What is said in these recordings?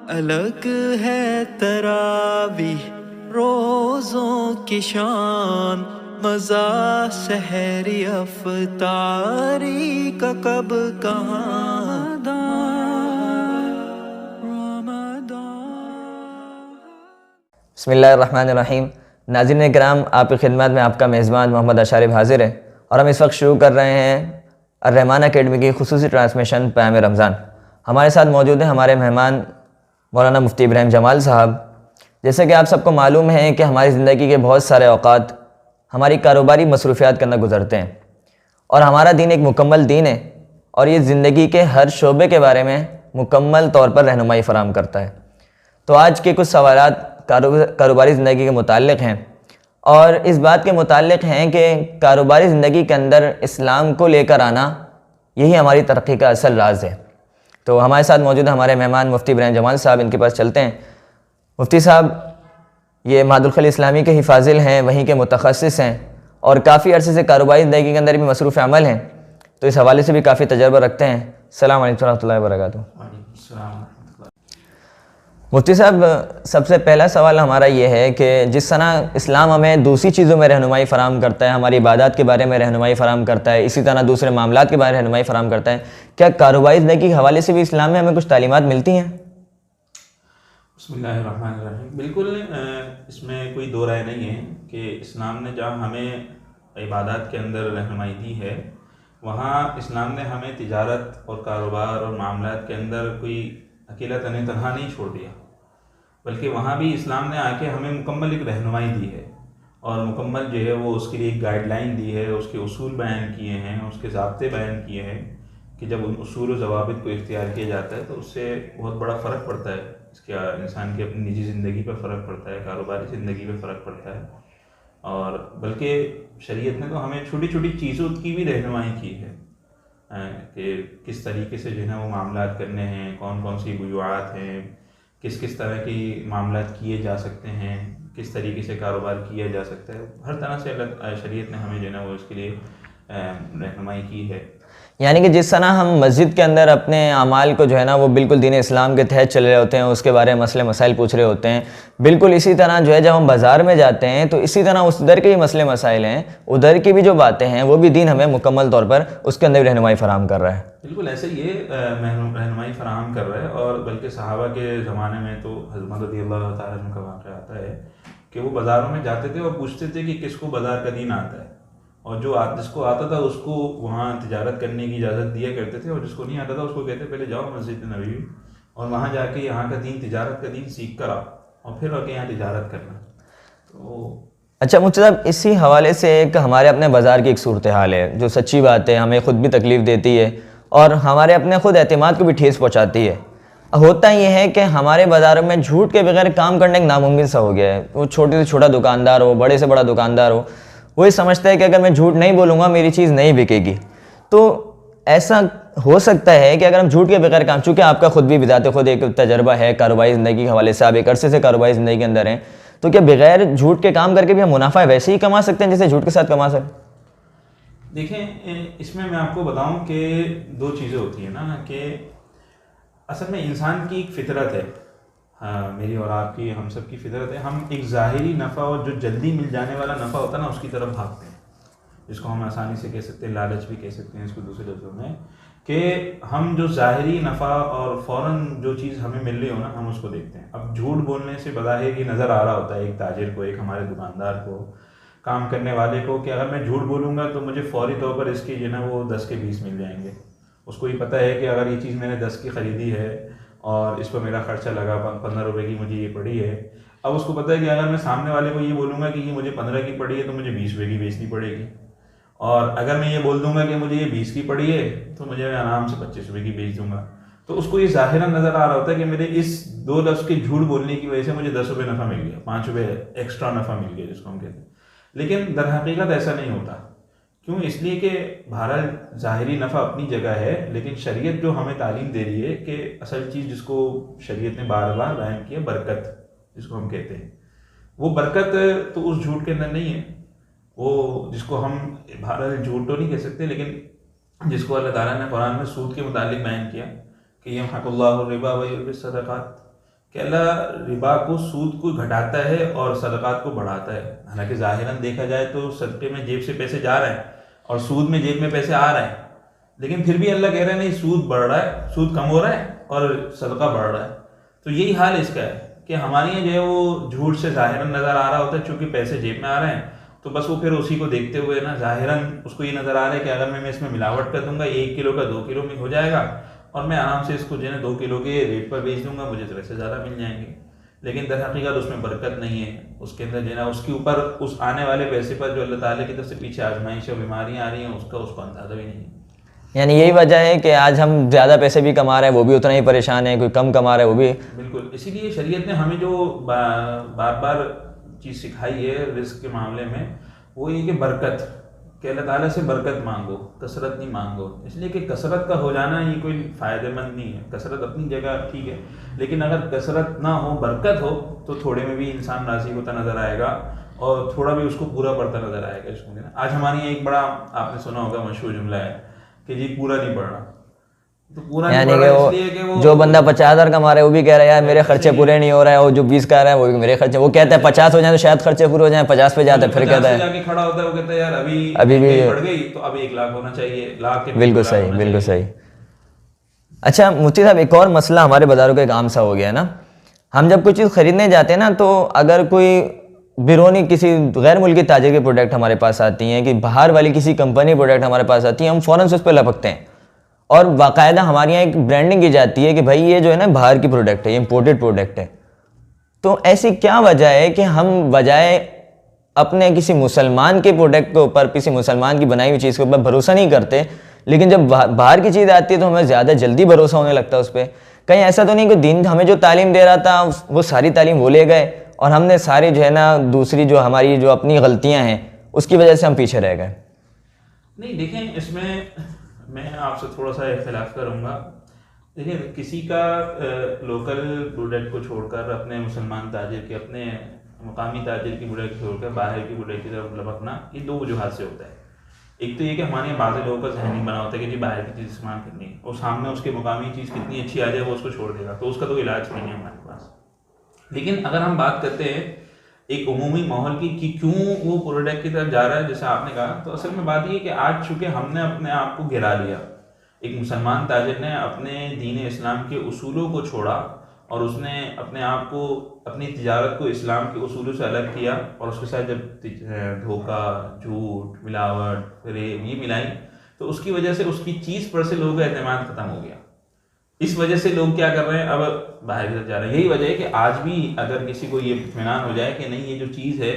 الگ ہے تراویح روزوں کی شان، مزہ سحری افطاری کا کب کہاں بسم اللہ الرحمن الرحیم۔ ناظرین کرام، آپ کی خدمت میں آپ کا میزبان محمد اشارف حاضر ہے، اور ہم اس وقت شروع کر رہے ہیں الرحمان اکیڈمی کی خصوصی ٹرانسمیشن پیام رمضان۔ ہمارے ساتھ موجود ہیں ہمارے مہمان مولانا مفتی ابراہیم جمال صاحب۔ جیسے کہ آپ سب کو معلوم ہے کہ ہماری زندگی کے بہت سارے اوقات ہماری کاروباری مصروفیات کے اندر گزرتے ہیں، اور ہمارا دین ایک مکمل دین ہے، اور یہ زندگی کے ہر شعبے کے بارے میں مکمل طور پر رہنمائی فراہم کرتا ہے۔ تو آج کے کچھ سوالات کاروباری زندگی کے متعلق ہیں، اور اس بات کے متعلق ہیں کہ کاروباری زندگی کے اندر اسلام کو لے کر آنا یہی ہماری ترقی کا اصل راز ہے۔ تو ہمارے ساتھ موجود ہیں ہمارے مہمان مفتی ابراہیم جمال صاحب، ان کے پاس چلتے ہیں۔ مفتی صاحب یہ معہد الخلیل اسلامی کے ہی فاضل ہیں، وہیں کے متخصص ہیں، اور کافی عرصے سے کاروباری زندگی کے اندر بھی مصروف عمل ہیں، تو اس حوالے سے بھی کافی تجربہ رکھتے ہیں۔ السلام علیکم ورحمۃ اللہ وبرکاتہ۔ وعلیکم السلام۔ مفتی صاحب، سب سے پہلا سوال ہمارا یہ ہے کہ جس طرح اسلام ہمیں دوسری چیزوں میں رہنمائی فراہم کرتا ہے، ہماری عبادات کے بارے میں رہنمائی فراہم کرتا ہے، اسی طرح دوسرے معاملات کے بارے میں رہنمائی فراہم کرتا ہے، کیا کاروباری زندگی کے حوالے سے بھی اسلام میں ہمیں کچھ تعلیمات ملتی ہیں؟ بسم اللہ الرحمن الرحیم۔ بالکل اس میں کوئی دو رائے نہیں ہے کہ اسلام نے جہاں ہمیں عبادات کے اندر رہنمائی دی ہے، وہاں اسلام نے ہمیں تجارت اور کاروبار اور معاملات کے اندر کوئی اکیلا تنہا نہیں چھوڑ دیا، بلکہ وہاں بھی اسلام نے آ کے ہمیں مکمل ایک رہنمائی دی ہے، اور مکمل جو ہے وہ اس کے لیے ایک گائیڈ لائن دی ہے، اس کے اصول بیان کیے ہیں، اس کے ضابطے بیان کیے ہیں کہ جب ان اصول و ضوابط کو اختیار کیا جاتا ہے تو اس سے بہت بڑا فرق پڑتا ہے، اس کے انسان کی اپنی نجی زندگی پر فرق پڑتا ہے، کاروباری زندگی پہ فرق پڑتا ہے، اور بلکہ شریعت نے تو ہمیں چھوٹی چھوٹی چیزوں کی بھی رہنمائی کی ہے کہ کس طریقے سے جو ہے نا وہ معاملات کرنے ہیں، کون کون سی بیوعات ہیں، کس کس طرح کی معاملات کیے جا سکتے ہیں، کس طریقے سے کاروبار کیا جا سکتا ہے، ہر طرح سے شریعت نے ہمیں جو ہے نا وہ اس کے لیے رہنمائی کی ہے۔ یعنی کہ جس طرح ہم مسجد کے اندر اپنے اعمال کو جو ہے نا وہ بالکل دین اسلام کے تحت چل رہے ہوتے ہیں، اس کے بارے میں مسئلے مسائل پوچھ رہے ہوتے ہیں، بالکل اسی طرح جو ہے جب ہم بازار میں جاتے ہیں تو اسی طرح اس ادھر کے بھی مسئلے مسائل ہیں، ادھر کی بھی جو باتیں ہیں وہ بھی دین ہمیں مکمل طور پر اس کے اندر بھی رہنمائی فراہم کر رہا ہے۔ بالکل ایسے یہ رہنمائی فراہم کر رہا ہے، اور بلکہ صحابہ کے زمانے میں تو حضرت رضی اللہ تعالیٰ عنہ کا واقعہ آتا ہے کہ وہ بازاروں میں جاتے تھے اور پوچھتے تھے کہ کس کو بازار کا دین آتا ہے، اور جو جس کو آتا تھا اس کو وہاں تجارت کرنے کی اجازت دیا کرتے تھے، اور جس کو نہیں آتا تھا اس کو کہتے پہلے جاؤ مسجد نبوی اور وہاں جا کے یہاں کا دین، تجارت کا دین سیکھ کر آؤ، اور پھر آ کے یہاں تجارت کرنا۔ تو اچھا مفتی صاحب، اسی حوالے سے ایک ہمارے اپنے بازار کی ایک صورتحال ہے جو سچی بات ہے، ہمیں خود بھی تکلیف دیتی ہے اور ہمارے اپنے خود اعتماد کو بھی ٹھیس پہنچاتی ہے۔ ہوتا یہ ہے کہ ہمارے بازاروں میں جھوٹ کے بغیر کام کرنا ایک ناممکن سا ہو گیا ہے۔ وہ چھوٹے سے چھوٹا دکاندار ہو، بڑے سے بڑا دکاندار ہو، وہ یہ سمجھتا ہے کہ اگر میں جھوٹ نہیں بولوں گا میری چیز نہیں بکے گی۔ تو ایسا ہو سکتا ہے کہ اگر ہم جھوٹ کے بغیر کام، چونکہ آپ کا خود بھی بذات خود ایک تجربہ ہے کاروباری زندگی کے حوالے سے، آپ ایک عرصے سے کاروباری زندگی کے اندر ہیں، تو کیا بغیر جھوٹ کے کام کر کے بھی ہم منافع ویسے ہی کما سکتے ہیں جیسے جھوٹ کے ساتھ کما سکتے ہیں؟ دیکھیں، اس میں آپ کو بتاؤں کہ دو چیزیں ہوتی ہیں نا، کہ اصل میں انسان کی ایک فطرت ہے، میری اور آپ کی، ہم سب کی فطرت ہے، ہم ایک ظاہری نفع اور جو جلدی مل جانے والا نفع ہوتا ہے نا اس کی طرف بھاگتے ہیں، جس کو ہم آسانی سے کہہ سکتے ہیں لالچ بھی کہہ سکتے ہیں اس کو دوسرے لفظوں میں، کہ ہم جو ظاہری نفع اور فوراً جو چیز ہمیں مل رہی ہو نا ہم اس کو دیکھتے ہیں۔ اب جھوٹ بولنے سے بظاہر یہ نظر آ رہا ہوتا ہے ایک تاجر کو، ایک ہمارے دکاندار کو، کام کرنے والے کو، کہ اگر میں جھوٹ بولوں گا تو مجھے فوری طور پر اس کی جو ہے نا وہ 10 کے 20 مل جائیں گے۔ اس کو یہ پتہ ہے کہ اگر یہ چیز میں نے 10 کی خریدی ہے اور اس پر میرا خرچہ لگا 15 روپے کی مجھے یہ پڑی ہے، اب اس کو پتہ ہے کہ اگر میں سامنے والے کو یہ بولوں گا کہ یہ مجھے 15 کی پڑی ہے تو مجھے 20 روپے کی بیچنی پڑے گی، اور اگر میں یہ بول دوں گا کہ مجھے یہ 20 کی پڑی ہے تو مجھے آرام سے 25 روپے کی بیچ دوں گا۔ تو اس کو یہ ظاہراً نظر آ رہا ہوتا ہے کہ میرے اس 2 لفظ کے جھوٹ بولنے کی وجہ سے مجھے 10 روپے نفع مل گیا، 5 روپے ایکسٹرا نفع مل گیا جس کو ہم کہتے ہیں، لیکن در حقیقت ایسا نہیں ہوتا۔ کیوں؟ اس لیے کہ بہرحال ظاہری نفع اپنی جگہ ہے، لیکن شریعت جو ہمیں تعلیم دے رہی ہے کہ اصل چیز جس کو شریعت نے بار بار بیان کیا، برکت جس کو ہم کہتے ہیں، وہ برکت تو اس جھوٹ کے اندر نہیں ہے، وہ جس کو ہم بہرحال جھوٹ تو نہیں کہہ سکتے، لیکن جس کو اللہ تعالیٰ نے قرآن میں سود کے متعلق بیان کیا کہ یمحق اللہ الربا ویربی الصدقات، کہ اللہ ربا کو سود کو گھٹاتا ہے اور صدقات کو بڑھاتا ہے. حالانکہ ظاہراً دیکھا جائے تو صدقے میں جیب سے پیسے جا رہے ہیں اور سود میں جیب میں پیسے آ رہے ہیں, لیکن پھر بھی اللہ کہہ رہے ہیں نہیں, سود بڑھ رہا ہے, سود کم ہو رہا ہے اور صدقہ بڑھ رہا ہے. تو یہی حال اس کا ہے کہ ہمارے یہاں جو ہے وہ جھوٹ سے ظاہراً نظر آ رہا ہوتا ہے, چونکہ پیسے جیب میں آ رہے ہیں تو بس وہ پھر اسی کو دیکھتے ہوئے نا ظاہراً اس کو یہ نظر آ رہا ہے کہ اگر میں اس میں ملاوٹ کر دوں گا 1 کلو کا 2 کلو میں ہو جائے گا اور میں آرام سے اس کو جو ہے نا 2 کلو کے ریٹ پر بیچ دوں گا, مجھے تو ویسے زیادہ مل جائیں گے. لیکن در حقیقت اس میں برکت نہیں ہے, اس کے اندر جو ہے نا اس کے اوپر اس آنے والے پیسے پر جو اللہ تعالیٰ کی طرف سے پیچھے آزمائش اور بیماریاں آ رہی ہیں اس کو اندازہ بھی نہیں ہے. یعنی یہی وجہ ہے کہ آج ہم زیادہ پیسے بھی کما رہے ہیں وہ بھی اتنا ہی پریشان ہے, کوئی کم کما رہا ہے وہ بھی. بالکل, اسی لیے شریعت نے ہمیں جو بار بار چیز سکھائی ہے رزق کے معاملے میں وہ یہ کہ برکت, کہ اللہ تعالیٰ سے برکت مانگو, کثرت نہیں مانگو. اس لیے کہ کثرت کا ہو جانا یہ کوئی فائدہ مند نہیں ہے. کثرت اپنی جگہ ٹھیک ہے, لیکن اگر کثرت نہ ہو برکت ہو تو تھوڑے میں بھی انسان راضی ہوتا نظر آئے گا اور تھوڑا بھی اس کو پورا پڑتا نظر آئے گا. اس میں آج ہمارے یہاں ایک بڑا آپ نے سنا ہوگا مشہور جملہ ہے کہ جی پورا نہیں پڑ رہا. تو پورا یعنی نہیں پڑ رہا اس لیے کہ وہ جو بندہ 50,000 کما رہا ہے وہ بھی کہہ رہا ہے یار میرے خرچے پورے نہیں ہو رہے ہیں, اور جو 20 کا رہا ہے وہ بھی میرے خرچے, وہ کہتا ہے 50 ہو جائیں تو شاید خرچے پورے ہو جائیں, 50 پہ جاتا ہے پھر کہتا ہے جا کے کھڑا ہوتا ہے وہ کہتا ہے یار ابھی بھی بڑھ گئی تو اب 1 لاکھ ہونا چاہیے, لاکھ کے بالکل صحیح, بالکل صحیح. اچھا مفتی صاحب, ایک اور مسئلہ ہمارے بازاروں کا ایک عام سا ہو گیا ہے نا, ہم جب کوئی چیز خریدنے جاتے ہیں نا تو اگر کوئی بیرونی کسی غیر ملکی تاجر کی پروڈکٹ ہمارے پاس آتی ہیں, کہ باہر والی کسی کمپنی پروڈکٹ ہمارے پاس آتی ہے, ہم فوراً سے اس پہ لپکتے ہیں اور باقاعدہ ہمارے یہاں ایک برانڈنگ کی جاتی ہے کہ بھائی یہ جو ہے نا باہر کی پروڈکٹ ہے, یہ امپورٹڈ پروڈکٹ ہے. تو ایسی کیا وجہ ہے کہ ہم بجائے اپنے کسی مسلمان کے پروڈکٹ کے اوپر, کسی مسلمان کی بنائی ہوئی چیز کے اوپر بھروسہ نہیں کرتے, لیکن جب باہر کی چیز آتی ہے تو ہمیں زیادہ جلدی بھروسہ ہونے لگتا ہے اس پہ؟ کہیں ایسا تو نہیں کہ دین ہمیں جو تعلیم دے رہا تھا وہ ساری تعلیم وہ لے گئے اور ہم نے ساری جو ہے نا دوسری جو ہماری جو اپنی غلطیاں ہیں اس کی وجہ سے ہم پیچھے رہ گئے؟ نہیں دیکھیں, اس میں آپ سے تھوڑا سا اختلاف کروں گا. دیکھیں کسی کا لوکل پروڈکٹ کو چھوڑ کر اپنے مسلمان تاجر کے, اپنے مقامی تاجر کی پروڈکٹ چھوڑ کر باہر کی پروڈکٹ کی طرف لپکنا, یہ 2 وجوہات سے ہوتا ہے. ایک تو یہ کہ ہمارے بعض لوگوں کا ذہن بنا ہوتا ہے کہ جی باہر کی چیز استعمال کرنی ہے اور سامنے اس کے مقامی چیز کتنی اچھی آ جائے وہ اس کو چھوڑ دے گا, تو اس کا تو علاج نہیں ہے ہمارے پاس. لیکن اگر ہم بات کرتے ہیں ایک عمومی ماحول کی کہ کیوں وہ پروڈکٹ کی طرف جا رہا ہے جیسے آپ نے کہا, تو اصل میں بات یہ ہے کہ آج چونکہ ہم نے اپنے آپ کو گرا لیا, ایک مسلمان تاجر نے اپنے دین اسلام کے اصولوں کو چھوڑا اور اس نے اپنے آپ کو, اپنی تجارت کو اسلام کے اصولوں سے الگ کیا, اور اس کے ساتھ جب دھوکہ, جھوٹ, ملاوٹ, فریب یہ ملائی تو اس کی وجہ سے اس کی چیز پر سے لوگوں کا اعتماد ختم ہو گیا. اس وجہ سے لوگ کیا کر رہے ہیں, اب باہر کی طرف جا رہے ہیں. یہی وجہ ہے کہ آج بھی اگر کسی کو یہ اطمینان ہو جائے کہ نہیں یہ جو چیز ہے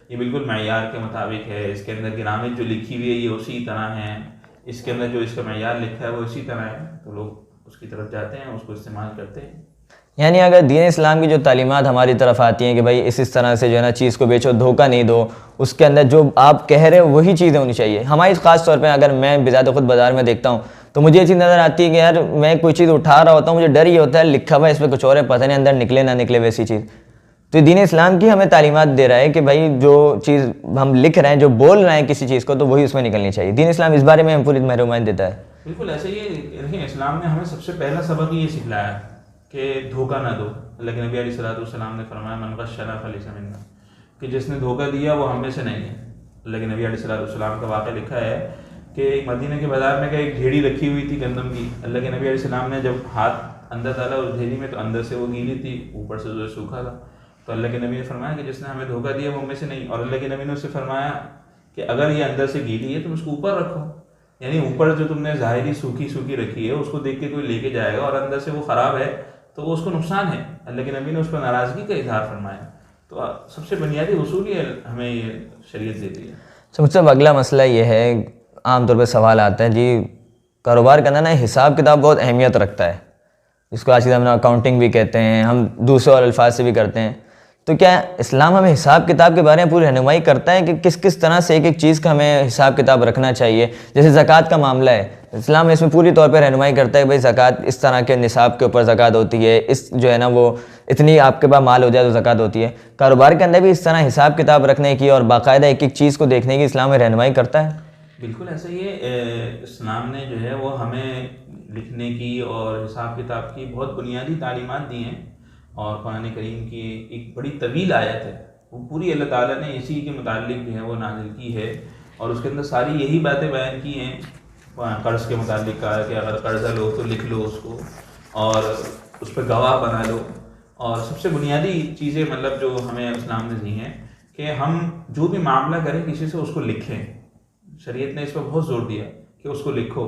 یہ بالکل معیار کے مطابق ہے, اس کے اندر گرامج جو لکھی ہوئی ہے یہ اسی طرح ہے, اس کے اندر جو اس کا معیار لکھا ہے وہ اسی طرح ہے, تو لوگ اس کی طرف جاتے ہیں, اس کو استعمال کرتے ہیں. یعنی اگر دین اسلام کی جو تعلیمات ہماری طرف آتی ہیں کہ بھائی اس طرح سے جو ہے نا چیز کو بیچو, دھوکہ نہیں دو, اس کے اندر جو آپ کہہ رہے ہو وہی چیزیں ہونی چاہیے. ہماری خاص طور پہ اگر میں بذات خود بازار میں دیکھتا ہوں تو مجھے یہ چیز نظر آتی ہے کہ یار میں کوئی چیز اٹھا رہا ہوتا ہوں, مجھے ڈر یہ ہوتا ہے لکھا ہوا ہے اس پہ کچھ اور ہے, پتہ نہیں اندر نکلے نہ نکلے ویسی چیز. تو دین اسلام کی ہمیں تعلیمات دے رہا ہے کہ بھائی جو چیز ہم لکھ رہے ہیں, جو بول رہے ہیں کسی چیز کو, تو وہی اس میں نکلنی چاہیے. دین اسلام اس بارے میں ہم پوری محرومائت دیتا ہے. بالکل ایسے ہی دیکھیں, اسلام نے ہمیں سب سے پہلا سبق یہ سکھلایا ہے کہ دھوکہ نہ دو. اللہ کے نبی علیہ السلام نے فرمایا من غشنا فلیس منا, کہ جس نے دھوکہ دیا وہ ہم میں سے نہیں ہے. اللہ کے نبی علیہ السلام کا واقعہ لکھا ہے کہ مدینہ کے بازار میں ایک جھیڑی رکھی ہوئی تھی گندم کی. اللہ کے نبی علیہ السلام نے جب ہاتھ اندر ڈالا اس جھیڑی میں تو اندر سے وہ گیلی تھی, اوپر سے جو سوکھا تھا. تو اللہ کے نبی نے فرمایا کہ جس نے ہمیں دھوکہ دیا وہ ہم میں سے نہیں. اور اللہ کے نبی نے اس سے فرمایا کہ اگر یہ اندر سے گیلی ہے تم اس کو اوپر رکھو, یعنی اوپر جو تم نے ظاہری سوکھی رکھی ہے اس کو دیکھ کے کوئی لے کے جائے گا اور اندر سے وہ خراب ہے تو وہ اس کو نقصان ہے. اللہ کے نبی نے اس پر ناراضگی کا اظہار فرمایا. تو سب سے بنیادی اصول یہ ہمیں یہ شریعت دیتی ہے. مجھ سے اگلا مسئلہ یہ ہے, عام طور پہ سوال آتا ہے جی کاروبار کرنا نا حساب کتاب بہت اہمیت رکھتا ہے, جس کو آج کے زمانے میں اکاؤنٹنگ بھی کہتے ہیں, ہم دوسرے اور الفاظ سے بھی کرتے ہیں. تو کیا اسلام ہمیں حساب کتاب کے بارے میں پوری رہنمائی کرتا ہے کہ کس طرح سے ایک چیز کا ہمیں حساب کتاب رکھنا چاہیے؟ جیسے زکوٰۃ کا معاملہ ہے, اسلام اس میں پوری طور پہ رہنمائی کرتا ہے کہ بھائی زکوٰۃ اس طرح کے نصاب کے اوپر زکوٰۃ ہوتی ہے, اس جو ہے نا وہ اتنی آپ کے پاس مال ہو جائے تو زکوٰۃ ہوتی ہے. کاروبار کے اندر بھی اس طرح حساب کتاب رکھنے کی اور باقاعدہ ایک چیز کو دیکھنے کی اسلام میں رہنمائی کرتا ہے. بالکل ایسا ہی ہے. اسلام نے جو ہے وہ ہمیں لکھنے کی اور حساب کتاب کی بہت بنیادی تعلیمات دی ہیں, اور قرآن کریم کی ایک بڑی طویل آیت ہے، وہ پوری اللہ تعالیٰ نے اسی کے متعلق جو ہے وہ نازل کی ہے، اور اس کے اندر ساری یہی باتیں بیان کی ہیں۔ قرض کے متعلق کہا ہے کہ اگر قرضہ لو تو لکھ لو اس کو اور اس پہ گواہ بنا لو، اور سب سے بنیادی چیزیں مطلب جو ہمیں اسلام نے دی ہیں کہ ہم جو بھی معاملہ کریں کسی سے اس کو لکھیں۔ شریعت نے اس پر بہت زور دیا کہ اس کو لکھو۔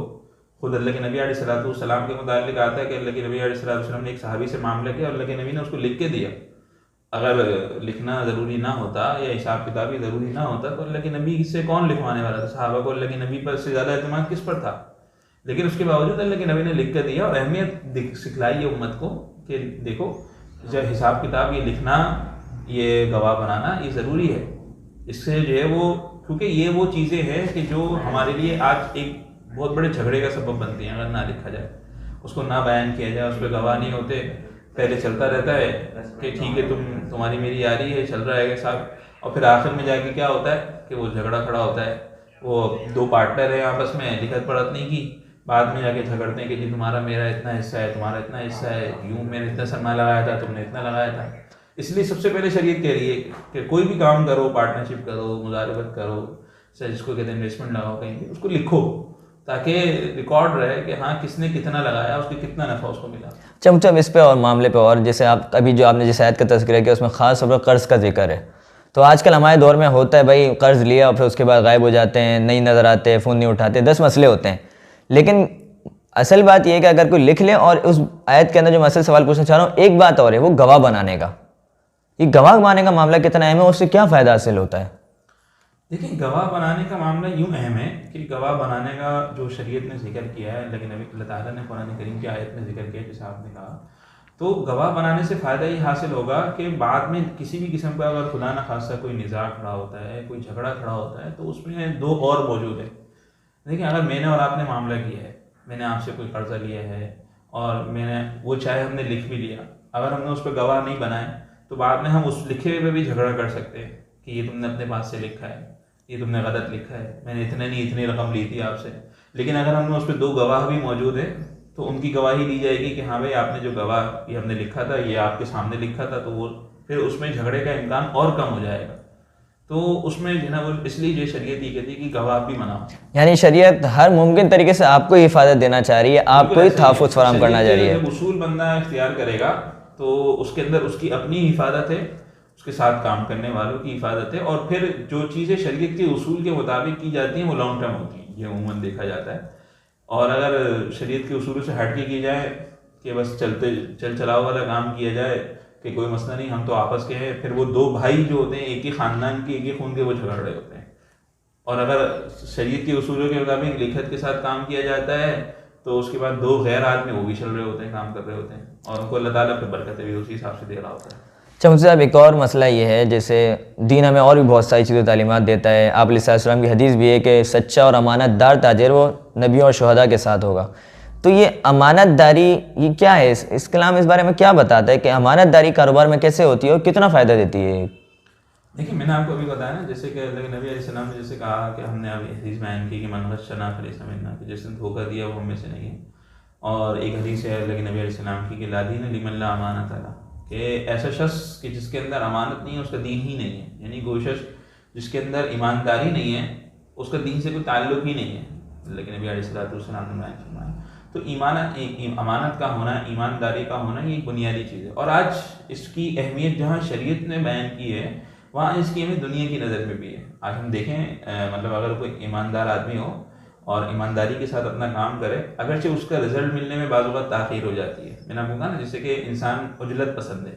خود اللہ کے نبی علیہ السلام کے متعلق آتا ہے کہ اللہ کے نبی علیہ السلام نے ایک صحابی سے معاملہ کیا اور اللہ کے نبی نے اس کو لکھ کے دیا۔ اگر لکھنا ضروری نہ ہوتا یا حساب کتابی ضروری نہ ہوتا تو اللہ کے نبی سے کون لکھوانے والا تھا؟ صحابہ کو اللہ کے نبی پر سے زیادہ اعتماد کس پر تھا؟ لیکن اس کے باوجود اللہ کے نبی نے لکھ کر دیا اور اہمیت سکھلائی ہے امت کو کہ دیکھو جب حساب کتاب یہ لکھنا، یہ گواہ بنانا یہ ضروری ہے۔ اس سے جو ہے وہ، کیونکہ یہ وہ چیزیں ہیں کہ جو ہمارے لیے آج ایک بہت بڑے جھگڑے کا سبب بنتی ہیں۔ اگر نہ لکھا جائے، اس کو نہ بیان کیا جائے، اس پہ گواہ نہیں ہوتے، پہلے چلتا رہتا ہے کہ ٹھیک ہے تمہاری میری یاری ہے، چل رہا ہے صاحب، اور پھر آخر میں جا کے کیا ہوتا ہے کہ وہ جھگڑا کھڑا ہوتا ہے۔ وہ دو پارٹنر ہیں آپس میں، لکھت پڑھت نہیں کی، بعد میں جا کے جھگڑتے ہیں کہ جی تمہارا میرا اتنا حصہ ہے، تمہارا اتنا حصہ ہے، یوں میں نے اتنا سرمایہ لگایا تھا، تم نے اتنا لگایا تھا۔ اس لیے سب سے پہلے شریعت کہہ رہی ہے کہ کوئی بھی کام کرو، پارٹنرشپ کرو، مضاربت کرو، جس کو کہتے ہیں انویسٹمنٹ لگاؤ کہیں بھی، اس کو لکھو تاکہ ریکارڈ رہے کہ ہاں کس نے کتنا لگایا، اس کے کتنا نفع اس کو ملا۔ چمچم اس پہ اور معاملے پہ، اور جیسے آپ ابھی جو آپ نے جس آیت کا تذکرہ کیا اس میں خاص طور پر قرض کا ذکر ہے، تو آج کل ہمارے دور میں ہوتا ہے بھائی قرض لیا اور پھر اس کے بعد غائب ہو جاتے ہیں، نہیں نظر آتے، فون نہیں اٹھاتے، 10 مسئلے ہوتے ہیں۔ لیکن اصل بات یہ ہے کہ اگر کوئی لکھ لے، اور اس آیت کے اندر جو میں اصل سوال پوچھنا چاہ رہا ہوں ایک بات اور ہے، وہ گواہ بنانے کا۔ یہ گواہ بنانے کا معاملہ کتنا اہم ہے، اس سے کیا فائدہ حاصل ہوتا ہے؟ دیکھیں گواہ بنانے کا معاملہ یوں اہم ہے کہ گواہ بنانے کا جو شریعت نے ذکر کیا ہے، لیکن اللہ تعالیٰ نے قرآن کریم کی آیت میں ذکر کیا جیسے آپ نے کہا، تو گواہ بنانے سے فائدہ یہ حاصل ہوگا کہ بعد میں کسی بھی قسم کا اگر خدا نہ خواستہ کوئی نزاع کھڑا ہوتا ہے، کوئی جھگڑا کھڑا ہوتا ہے، تو اس میں دو اور موجود ہیں۔ دیکھیں اگر میں نے اور آپ نے معاملہ کیا ہے، میں نے آپ سے کوئی قرضہ لیا ہے اور میں نے وہ چاہے ہم نے لکھ بھی لیا، اگر ہم نے اس پہ گواہ نہیں بنائے تو بعد میں ہم اس لکھے ہوئے پہ بھی جھگڑا کر سکتے ہیں کہ یہ تم نے اپنے پاس سے لکھا ہے، یہ تم نے غلط لکھا ہے، میں نے اتنی رقم لی تھی آپ سے۔ لیکن اگر ہم نے اس پہ دو گواہ بھی موجود ہیں تو ان کی گواہی لی جائے گی کہ ہاں بھائی آپ نے جو گواہ یہ ہم نے لکھا تھا، یہ آپ کے سامنے لکھا تھا، تو وہ پھر اس میں جھگڑے کا امکان اور کم ہو جائے گا۔ تو اس میں جو ہے وہ اس لیے جو شریعت یہ کہتی ہے کہ گواہ بھی بناؤ، یعنی شریعت ہر ممکن طریقے سے آپ کو حفاظت دینا چاہ رہی ہے، آپ کو ہی تحفظ فراہم کرنا چاہ رہی ہے۔ جب اصول بندہ اختیار کرے گا تو اس کے اندر اس کی اپنی حفاظت ہے، اس کے ساتھ کام کرنے والوں کی حفاظت ہے، اور پھر جو چیزیں شریعت کے اصول کے مطابق کی جاتی ہیں وہ لانگ ٹرم ہوتی ہیں، یہ عموماً دیکھا جاتا ہے۔ اور اگر شریعت کے اصولوں سے ہٹ کے کی جائے کہ بس چل چلاؤ والا کام کیا جائے کہ کوئی مسئلہ نہیں، ہم تو آپس کے ہیں، پھر وہ دو بھائی جو ہوتے ہیں ایک ہی خاندان کے، ایک ہی خون کے، وہ جھگڑ رہے ہوتے ہیں۔ اور اگر شریعت کے اصولوں کے مطابق لکھت کے ساتھ کام کیا جاتا ہے تو اس کے بعد دو غیر آدمی وہ بھی چل رہے ہوتے ہیں، کام کر رہے ہوتے ہیں، اور ان کو اللہ تعالیٰ پہ برکتیں بھی اسی حساب سے دے رہا ہوتا ہے۔ چمچ صاحب ایک اور مسئلہ یہ ہے، جیسے دین ہمیں اور بھی بہت ساری چیزیں تعلیمات دیتا ہے، آپ علیہ السلام کی حدیث بھی ہے کہ سچا اور امانت دار تاجر وہ نبیوں اور شہداء کے ساتھ ہوگا۔ تو یہ امانت داری یہ کیا ہے؟ اسلام اس بارے میں کیا بتاتا ہے کہ امانت داری کاروبار میں کیسے ہوتی ہے اور کتنا فائدہ دیتی ہے؟ دیکھیں میں نے آپ کو ابھی بتایا نا، جیسے کہ اللہ کے نبی علیہ السلام نے جیسے کہا کہ ہم نے ابھی حدیث بیان کی کہ من غشنا فلیس منا، کہ جس نے دھوکہ دیا وہ ہم میں سے نہیں ہے۔ اور ایک حدیث ہے اللہ کے نبی علیہ السلام کی کہ لا دین لمن لا امانت له، کہ ایسا شخص کہ جس کے اندر امانت نہیں ہے اس کا دین ہی نہیں ہے، یعنی کوئی شخص جس کے اندر ایمانداری نہیں ہے اس کا دین سے کوئی تعلق ہی نہیں ہے، اللہ کے نبی علیہ السلام نے بیان فرمایا۔ تو امانت کا ہونا، ایمانداری کا ہونا یہ ایک بنیادی چیز ہے، اور آج اس کی اہمیت جہاں شریعت نے بیان کی ہے وہاں اس کی اہمیت دنیا کی نظر میں بھی ہے۔ آج ہم دیکھیں مطلب اگر کوئی ایماندار آدمی ہو اور ایمانداری کے ساتھ اپنا کام کرے، اگرچہ اس کا رزلٹ ملنے میں بعض اوقات تاخیر ہو جاتی ہے۔ میں نے آپ کو کہا نا جیسے کہ انسان عجلت پسند ہے،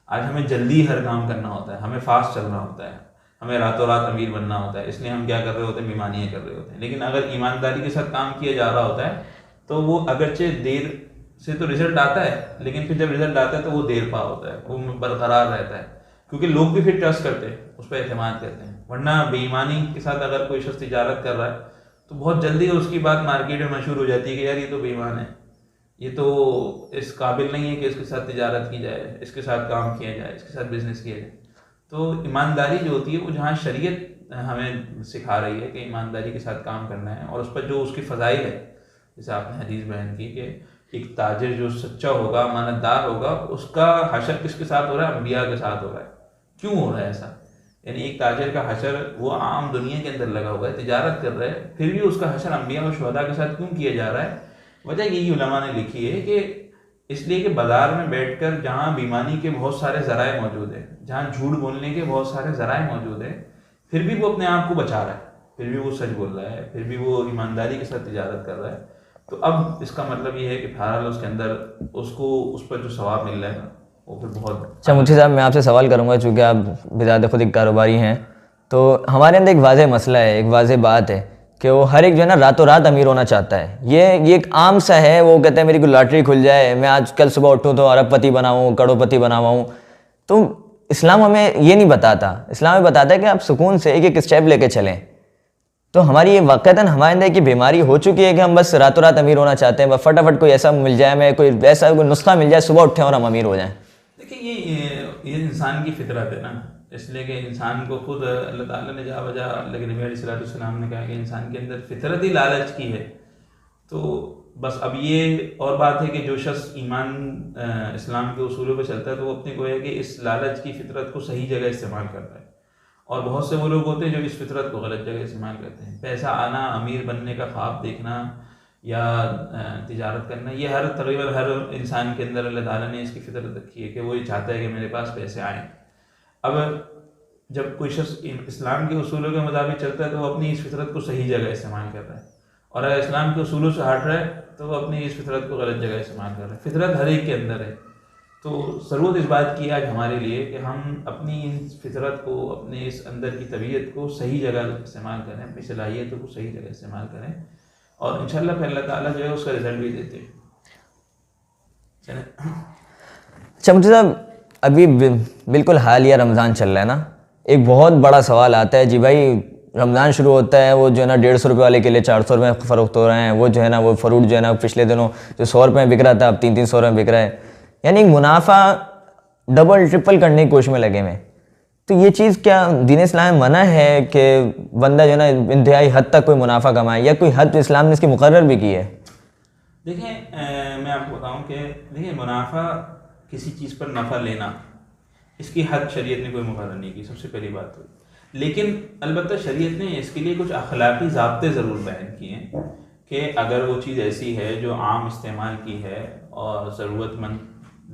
آج ہمیں جلدی ہر کام کرنا ہوتا ہے، ہمیں فاسٹ چلنا ہوتا ہے، ہمیں راتوں رات امیر بننا ہوتا ہے، اس لیے ہم کیا کر رہے ہوتے ہیں، بیمانیاں کر رہے ہوتے ہیں۔ لیکن اگر ایمانداری کے ساتھ کام کیا جا رہا ہوتا ہے تو وہ اگرچہ دیر سے تو رزلٹ آتا ہے، لیکن پھر جب رزلٹ آتا ہے تو وہ دیر پا ہوتا ہے، وہ برقرار رہتا ہے، کیونکہ لوگ بھی پھر ٹرسٹ کرتے ہیں، اس پہ اعتماد کرتے ہیں۔ ورنہ بے ایمانی کے ساتھ اگر کوئی شخص تجارت کر رہا ہے تو بہت جلدی اس کی بات مارکیٹ میں مشہور ہو جاتی ہے کہ یار یہ تو بے ایمان ہے، یہ تو اس قابل نہیں ہے کہ اس کے ساتھ تجارت کی جائے، اس کے ساتھ کام کیا جائے، اس کے ساتھ بزنس کیا جائے۔ تو ایمانداری جو ہوتی ہے وہ جہاں شریعت ہمیں سکھا رہی ہے کہ ایمانداری کے ساتھ کام کرنا ہے، اور اس پر جو اس کی فضائل ہے، جیسے آپ نے حدیث بیان کی کہ ایک تاجر جو سچا ہوگا، امانتدار ہوگا، اس کا حشر کس کے ساتھ ہو رہا ہے؟ انبیاء کے ساتھ ہو رہا ہے. کیوں ہو رہا ہے ایسا؟ یعنی ایک تاجر کا حشر وہ عام دنیا کے اندر لگا ہوا ہے، تجارت کر رہا ہے، پھر بھی اس کا حشر انبیاء اور شہداء کے ساتھ کیوں کیا جا رہا ہے؟ وجہ یہی علماء نے لکھی ہے کہ اس لیے کہ بازار میں بیٹھ کر جہاں بیمانی کے بہت سارے ذرائع موجود ہیں، جہاں جھوٹ بولنے کے بہت سارے ذرائع موجود ہیں، پھر بھی وہ اپنے آپ کو بچا رہا ہے، پھر بھی وہ سچ بول رہا ہے، پھر بھی وہ ایمانداری کے ساتھ تجارت کر رہا ہے. تو اب اس کا مطلب یہ ہے کہ بہرحال اس کے اندر اس کو اس پر جو ثواب مل رہا ہے نا وہ پھر بہت. اچھا مفتی صاحب، میں آپ سے سوال کروں گا، چونکہ آپ بذات خود ایک کاروباری ہیں، تو ہمارے اندر ایک واضح مسئلہ ہے، ایک واضح بات ہے کہ وہ ہر ایک جو ہے نا راتوں رات امیر ہونا چاہتا ہے. یہ ایک عام سا ہے، وہ کہتے ہیں میری کوئی لاٹری کھل جائے، میں آج کل صبح اٹھوں تو ارب پتی بناؤں، کروڑ پتی بناؤں. تو اسلام ہمیں یہ نہیں بتاتا. اسلام ہمیں بتاتا ہے کہ آپ سکون سے ایک ایک اسٹیپ لے کے چلیں. تو ہماری یہ واقعتاً ہمارے اندر کی بیماری ہو چکی ہے کہ ہم بس راتوں رات امیر ہونا چاہتے ہیں، بس فٹافٹ کوئی ایسا مل جائے، ہمیں کوئی ایسا کوئی نسخہ مل جائے، صبح اٹھیں اور ہم امیر ہو جائیں. دیکھیے یہ انسان کی فطرت ہے نا، اس لیے کہ انسان کو خود اللہ تعالیٰ نے جا بجا اللہ کے نبی علیہ الصلوۃ والسلام نے کہا کہ انسان کے اندر فطرت ہی لالچ کی ہے. تو بس اب یہ اور بات ہے کہ جو شخص ایمان اسلام کے اصولوں پہ چلتا ہے تو وہ اپنے کو ہے کہ اس لالچ کی فطرت کو صحیح جگہ استعمال کرتا ہے. اور بہت سے وہ لوگ ہوتے ہیں جو اس فطرت کو غلط جگہ استعمال کرتے ہیں. پیسہ آنا، امیر بننے کا خواب دیکھنا یا تجارت کرنا، یہ تقریباً ہر انسان کے اندر اللہ تعالیٰ نے اس کی فطرت رکھی ہے کہ وہ یہ چاہتا ہے کہ میرے پاس پیسے آئیں. اب جب کوئی شخص اسلام کے اصولوں کے مطابق چلتا ہے تو وہ اپنی اس فطرت کو صحیح جگہ استعمال کر رہا ہے، اور اگر اسلام کے اصولوں سے ہٹ رہا ہے تو وہ اپنی اس فطرت کو غلط جگہ استعمال کر رہا ہے. فطرت ہر ایک کے اندر ہے. تو ضرورت اس بات کی آج ہمارے لیے کہ ہم اپنی اس فطرت کو، اپنے اس اندر کی طبیعت کو صحیح جگہ استعمال کریں، اپنی صلاحیتوں کو صحیح جگہ استعمال کریں، اور انشاءاللہ پھر اللہ تعالیٰ جو ہے اس کا رزلٹ بھی دیتے ہیں. اچھا مفتی صاحب، ابھی بالکل حالیہ رمضان چل رہا ہے نا، ایک بہت بڑا سوال آتا ہے جی بھائی رمضان شروع ہوتا ہے، وہ جو ہے نا 150 روپے والے کیلے 400 روپے میں فروخت ہو رہے ہیں، وہ جو ہے نا وہ فروٹ جو ہے نا پچھلے دنوں جو 100 روپے میں بک رہا تھا اب 300 روپے میں بک رہا ہے. یعنی منافع ڈبل ٹرپل کرنے کی کوشش میں لگے ہوئے. تو یہ چیز کیا دین اسلام میں منع ہے کہ بندہ جو ہے نا انتہائی حد تک کوئی منافع کمائے، یا کوئی حد اسلام نے اس کی مقرر بھی کی ہے؟ دیکھیں میں آپ کو بتاؤں کہ دیکھیں منافع، کسی چیز پر نفع لینا، اس کی حد شریعت نے کوئی مقرر نہیں کی، سب سے پہلی بات ہوئی. لیکن البتہ شریعت نے اس کے لیے کچھ اخلاقی ضابطے ضرور بیان کیے ہیں کہ اگر وہ چیز ایسی ہے جو عام استعمال کی ہے اور ضرورت مند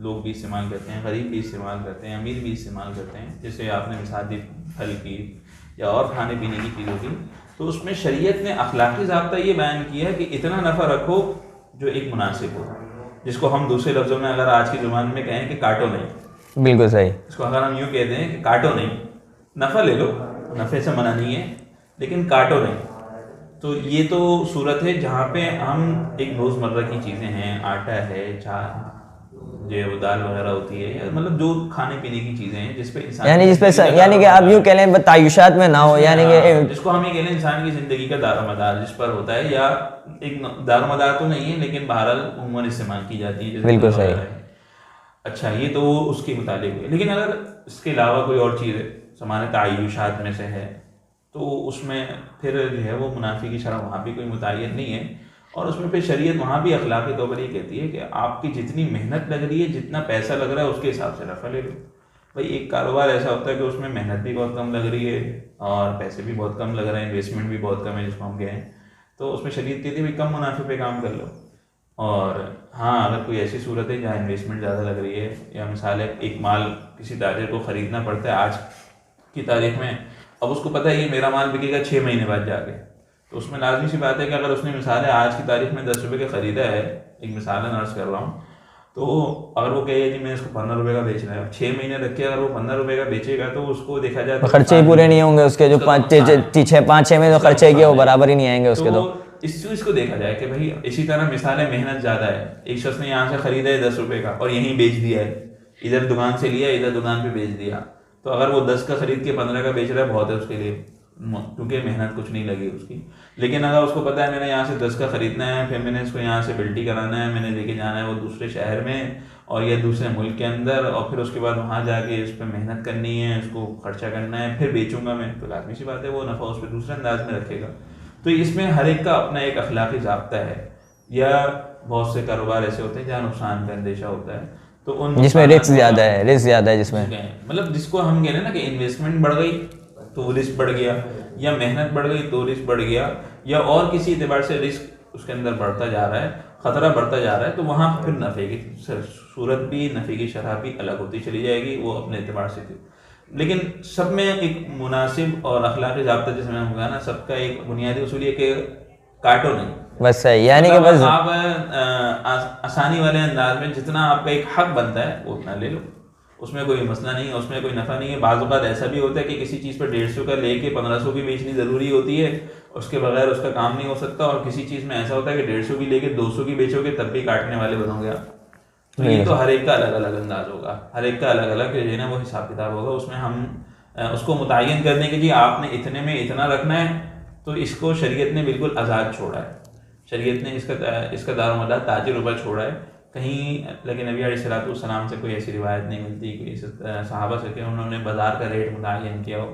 لوگ بھی استعمال کرتے ہیں، غریب بھی استعمال کرتے ہیں، امیر بھی استعمال کرتے ہیں، جیسے آپ نے مثال دی پھل کی یا اور کھانے پینے کی چیزوں کی، تو اس میں شریعت نے اخلاقی ضابطہ یہ بیان کیا ہے کہ اتنا نفع رکھو جو ایک مناسب ہو، جس کو ہم دوسرے لفظوں میں اگر آج کی زبان میں کہیں کہ کاٹو نہیں. بالکل صحیح. اس کو اگر ہم یوں کہتے ہیں کہ کاٹو نہیں، نفع لے لو، نفع سے منع نہیں ہے لیکن کاٹو نہیں. تو یہ تو صورت ہے جہاں پہ ہم ایک روزمرہ کی چیزیں ہیں، آٹا ہے، جو دال وغیرہ ہوتی ہے، مطلب جو کھانے پینے کی چیزیں ہیں جس پہ انسان یعنی جس پہ یعنی کہ آپ یوں کہہ لیں تعیشات میں نہ ہو، یعنی کہ جس کو ہم یہ کہہ لیں انسان کی زندگی کا دار و مدار جس پر ہوتا ہے، یا ایک دار و مدار تو نہیں ہے لیکن بہرحال عموماً استعمال کی جاتی ہے. بالکل صحیح. اچھا یہ تو اس کے متعلق ہے. لیکن اگر اس کے علاوہ کوئی اور چیز ہے ہمارے تعیشات میں سے ہے تو اس میں پھر جو ہے وہ منافع کی شرح وہاں بھی کوئی متعین نہیں ہے، اور اس میں پھر شریعت وہاں بھی اخلاقی طور پر یہ کہتی ہے کہ آپ کی جتنی محنت لگ رہی ہے، جتنا پیسہ لگ رہا ہے، اس کے حساب سے نفع لے لو. بھائی ایک کاروبار ایسا ہوتا ہے کہ اس میں محنت بھی بہت کم لگ رہی ہے اور پیسے بھی بہت کم لگ رہے ہیں، انویسٹمنٹ بھی بہت کم ہے جس کو ہم کہیں، تو اس میں شریعت کہتی ہے بھائی کم منافع پہ کام کر لو. اور ہاں اگر کوئی ایسی صورت ہے جہاں انویسٹمنٹ زیادہ لگ رہی ہے، یا مثال ہے ایک مال کسی تاجر کو خریدنا پڑتا ہے آج کی تاریخ میں، اب اس کو پتہ ہے یہ میرا مال بکے گا 6 مہینے بعد جا کے، تو اس میں لازمی سی بات ہے کہ اگر اس نے مثال ہے آج کی تاریخ میں 10 روپے کا خریدا ہے، ایک مثال عرض کر رہا ہوں، تو اگر وہ کہے جی میں اس کو 15 روپے کا بیچ رہا ہے، 6 مہینے رکھ کے اگر وہ 15 روپے کا بیچے گا تو اس کو دیکھا جائے تو خرچے ہی پورے نہیں ہوں گے اس کے، جو 5-6 میں جو خرچے کیے وہ برابر ہی نہیں آئیں گے اس کے. تو اس چیز کو دیکھا جائے کہ بھائی اسی طرح مثال ہے محنت زیادہ ہے، ایک شخص نے یہاں سے خریدا ہے 10 روپے کا اور یہیں بیچ دیا ہے، ادھر دکان سے لیا ادھر دکان پہ بیچ دیا، تو اگر وہ 10 کا خرید کے 15 کا بیچ رہا ہے بہت ہے اس کے لیے، کیونکہ محنت کچھ نہیں لگی اس کی. لیکن اگر اس کو پتہ ہے میں نے یہاں سے 10 کا خریدنا ہے، پھر میں نے اس کو یہاں سے بلٹی کرانا ہے، میں نے لے کے جانا ہے وہ دوسرے شہر میں اور یا دوسرے ملک کے اندر، اور پھر اس کے بعد وہاں جا کے اس پہ محنت کرنی ہے، اس کو خرچہ کرنا ہے، پھر بیچوں گا میں، تو لازمی سی بات ہے وہ نفع اس پہ دوسرے انداز میں رکھے گا. تو اس میں ہر ایک کا اپنا ایک اخلاقی ضابطہ ہے. یا بہت سے کاروبار ایسے ہوتے ہیں جہاں نقصان کا اندیشہ ہوتا ہے، تو ان جس میں رسک زیادہ ہے، رسک زیادہ ہے جس میں، مطلب جس کو ہم کہہ رہے ہیں نا کہ انویسٹمنٹ بڑھ گئی تو رسک بڑھ گیا، یا محنت بڑھ گئی تو رسک بڑھ گیا، یا اور کسی اعتبار سے رسک اس کے اندر بڑھتا جا رہا ہے، خطرہ بڑھتا جا رہا ہے، تو وہاں پھر نفع کی صورت بھی، نفع کی شرح بھی الگ ہوتی چلی جائے گی، وہ اپنے اعتبار سے تھی. لیکن سب میں ایک مناسب اور اخلاقی ضابطہ جیسے میں نے کہا نا، سب کا ایک بنیادی اصول یہ کہ کاٹو نہیں، بس صحیح، یعنی کہ بس آپ آسانی والے انداز میں جتنا آپ کا ایک حق بنتا ہے وہ اتنا لے لو، اس میں کوئی مسئلہ نہیں ہے، اس میں کوئی نفع نہیں ہے. بعض اوقات ایسا بھی ہوتا ہے کہ کسی چیز پر 150 کا لے کے 1500 کی بیچنی ضروری ہوتی ہے، اس کے بغیر اس کا کام نہیں ہو سکتا، اور کسی چیز میں ایسا ہوتا ہے کہ 150 کی لے کے 200 کی بیچو گے تب بھی کاٹنے والے بنو گے آپ. تو یہ تو ہر ایک کا الگ الگ انداز ہوگا، ہر ایک کا الگ الگ جو ہے نا وہ حساب کتاب ہوگا. اس میں ہم اس کو متعین کرنے کے جی آپ نے اتنے میں اتنا رکھنا ہے، تو اس کو شریعت نے بالکل آزاد چھوڑا ہے. شریعت نے اس کا دار و مدار تاجر اوپر چھوڑا ہے کہیں. لیکن نبی علیہ الصلوۃ والسلام سے کوئی ایسی روایت نہیں ملتی کہ صحابہ سے کہ انہوں نے بازار کا ریٹ متعین کیا ہو،